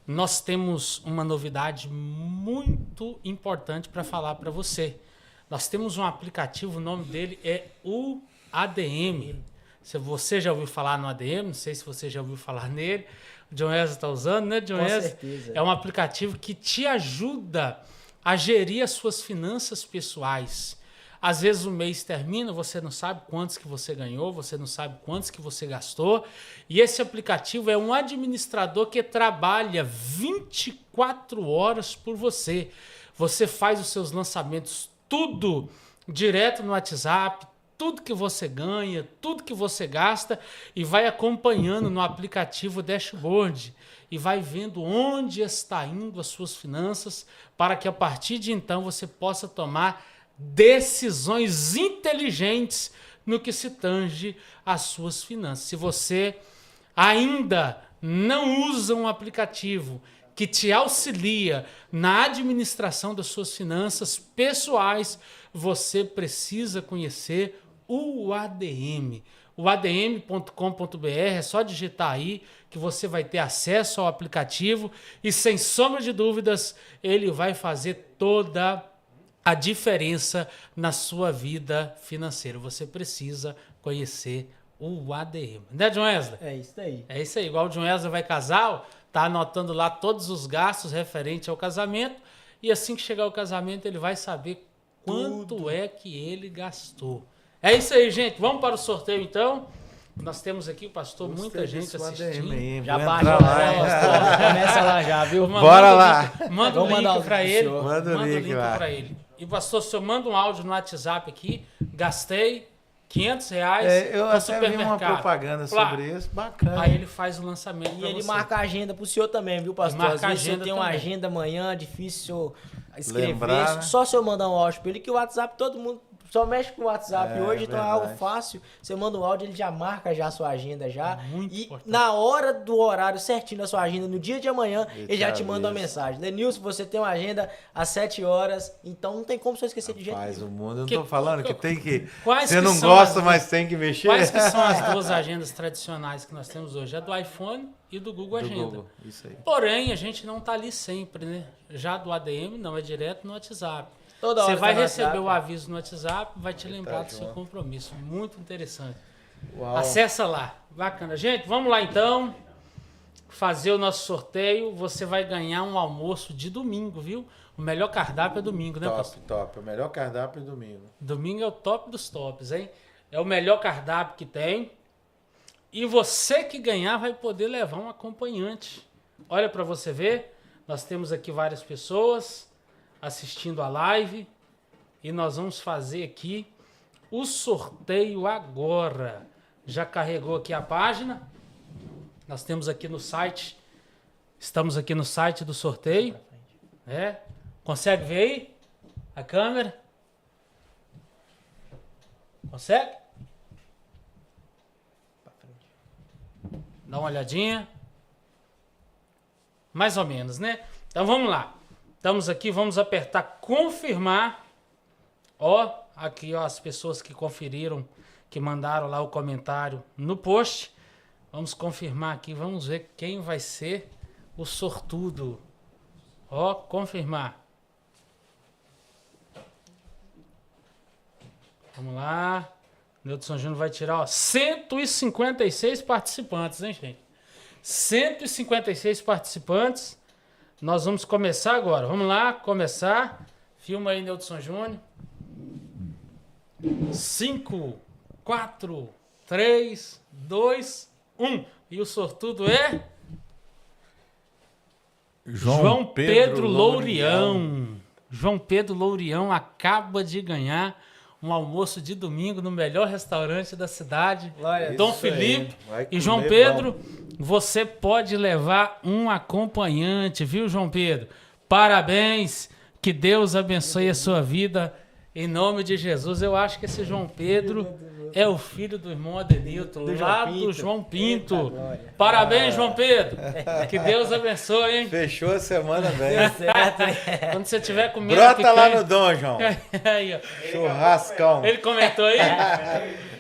nós temos uma novidade muito importante para falar para você. Nós temos um aplicativo, o nome dele é o ADM. Se você já ouviu falar no ADM, não sei se você já ouviu falar nele, o John Wesley está usando, né, John Wesley? Com certeza. É um aplicativo que te ajuda a gerir as suas finanças pessoais. Às vezes o mês termina, você não sabe quantos que você ganhou, você não sabe quantos que você gastou. E esse aplicativo é um administrador que trabalha 24 horas por você. Você faz os seus lançamentos tudo direto no WhatsApp, tudo que você ganha, tudo que você gasta e vai acompanhando no aplicativo Dashboard e vai vendo onde está indo as suas finanças para que a partir de então você possa tomar decisões inteligentes no que se tange às suas finanças. Se você ainda não usa um aplicativo que te auxilia na administração das suas finanças pessoais, você precisa conhecer o ADM. O adm.com.br, é só digitar aí que você vai ter acesso ao aplicativo e, sem sombra de dúvidas, ele vai fazer toda a diferença na sua vida financeira. Você precisa conhecer o ADM. Né, John Wesley? É isso aí. É isso aí. Igual o John Wesley vai casar, tá anotando lá todos os gastos referentes ao casamento e assim que chegar o casamento ele vai saber quanto é que ele gastou. É isso aí, gente. Vamos para o sorteio, então. Nós temos aqui, pastor, muita gente assistindo. Aí, já baixa lá, começa lá já, viu? Bora lá. Manda o link para ele. Manda o link para ele. E, pastor, se eu mando um áudio no WhatsApp aqui, gastei R$500 eu no até supermercado. vi uma propaganda sobre isso, bacana. Aí ele faz o lançamento e ele marca a agenda pro senhor também, viu, pastor? Marca Às vezes agenda eu tenho também. uma agenda amanhã, difícil escrever. Lembrar, né? Só se eu mandar um áudio pra ele, que o WhatsApp todo mundo só mexe com o WhatsApp hoje, então é algo fácil. Você manda um áudio, ele já marca já a sua agenda já. Muito e importante. na hora do horário certinho da sua agenda, no dia de amanhã, ele já te manda uma mensagem. Denilson, você tem uma agenda às 7 horas, então não tem como você esquecer de jeito Faz nenhum. o mundo, eu não tô falando que tem que... Quais Você que não são gosta, as- mas tem que mexer. Quais que são as duas agendas tradicionais que nós temos hoje? A do iPhone e do Google Do Agenda. Google, isso aí. Porém, a gente não tá ali sempre, né? Já do ADM não, é direto no WhatsApp. Toda hora Você vai tá no receber WhatsApp. o aviso no WhatsApp, vai te lembrar do seu junto. compromisso. Muito interessante. Uau. Acessa lá. Bacana. Gente, vamos lá então. Fazer o nosso sorteio. Você vai ganhar um almoço de domingo, viu? O melhor cardápio é domingo, né, pastor? Top. O melhor cardápio é domingo. Domingo é o top dos tops, hein? É o melhor cardápio que tem. E você que ganhar vai poder levar um acompanhante. Olha para você ver. Nós temos aqui várias pessoas assistindo a live. E nós vamos fazer aqui o sorteio agora. Já carregou aqui a página. Nós temos aqui no site. Estamos aqui no site do sorteio. Consegue ver aí? A câmera? Consegue? Dá uma olhadinha. Mais ou menos, né? Então vamos lá. Estamos aqui, vamos apertar confirmar. Ó, aqui ó, as pessoas que conferiram, que mandaram lá o comentário no post. Vamos confirmar aqui, vamos ver quem vai ser o sortudo. Ó, confirmar. Vamos lá. Neudson Júnior vai tirar, ó, 156 participantes, hein, gente? 156 participantes. Nós vamos começar agora. Vamos lá, começar. Filma aí, Neudson Júnior. 5, 4, 3, 2, 1. E o sortudo é... João Pedro Lourião. João Pedro Lourião acaba de ganhar um almoço de domingo no melhor restaurante da cidade, Dom Felipe. E João Pedro, você pode levar um acompanhante, viu, João Pedro? Parabéns, que Deus abençoe a sua vida, em nome de Jesus. Eu acho que esse João Pedro é o filho do irmão Adenilton, lá do João Pinto. Parabéns, João Pedro. Que Deus abençoe, hein? Fechou a semana bem. Quando você tiver comendo Brota lá no Dom, João. Aí, ó. Churrascão. Ele comentou aí.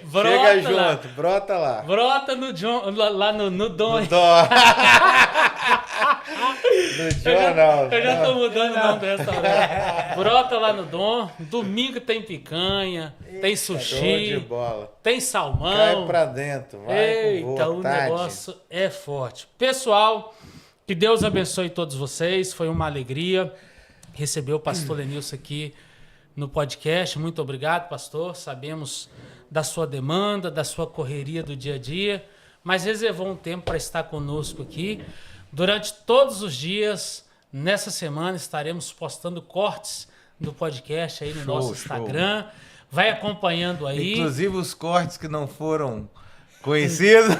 Chega lá. junto, brota lá. Brota no John, lá no Dom. No Dom. No John, não. Eu já tô mudando o nome do restaurante. Brota lá no Dom. Domingo tem picanha, tem Show de sushi, bola. tem salmão. Cai pra dentro, vai Eita, com o vontade. negócio é forte. Pessoal, que Deus abençoe todos vocês. Foi uma alegria receber o pastor Lenilson aqui no podcast. Muito obrigado, pastor. Sabemos da sua demanda, da sua correria do dia a dia, mas reservou um tempo para estar conosco aqui. Durante todos os dias, nessa semana, estaremos postando cortes do podcast aí no nosso Instagram. Vai acompanhando aí. Inclusive os cortes que não foram conhecidos.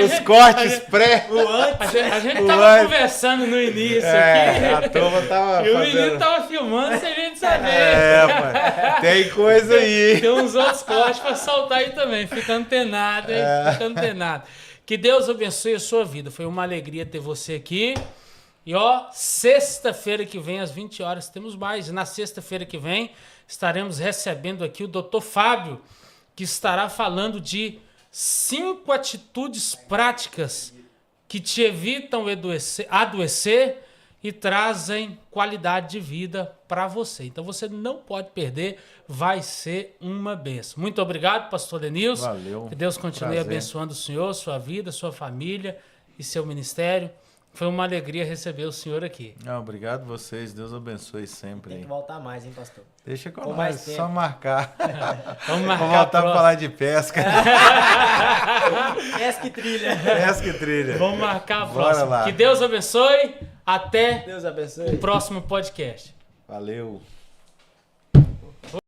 Os cortes pré. A gente tava conversando no início aqui. A turma tava E o fazendo... menino tava filmando sem a gente saber. pai. Tem coisa aí. Tem uns outros cortes pra soltar aí também. Fica antenado, hein? Fica antenado. Que Deus abençoe a sua vida. Foi uma alegria ter você aqui. E ó, sexta-feira que vem, às 20 horas, temos mais. E na sexta-feira que vem, estaremos recebendo aqui o Dr. Fábio, que estará falando de 5 atitudes práticas que te evitam adoecer e trazem qualidade de vida para você. Então você não pode perder, vai ser uma bênção. Muito obrigado, pastor Lenilson. Valeu. Que Deus continue abençoando o senhor, sua vida, sua família e seu ministério. Foi uma alegria receber o senhor aqui. Obrigado vocês, Deus abençoe sempre. Tem que voltar mais, hein, pastor? Deixa com Com nós, mais tempo. só marcar. Vamos marcar Vamos voltar para falar de pesca. Pesca e trilha. Pesca e trilha. Vamos marcar a Bora próxima. lá. Que Deus abençoe. Até Deus abençoe. o próximo podcast. Valeu. Foi.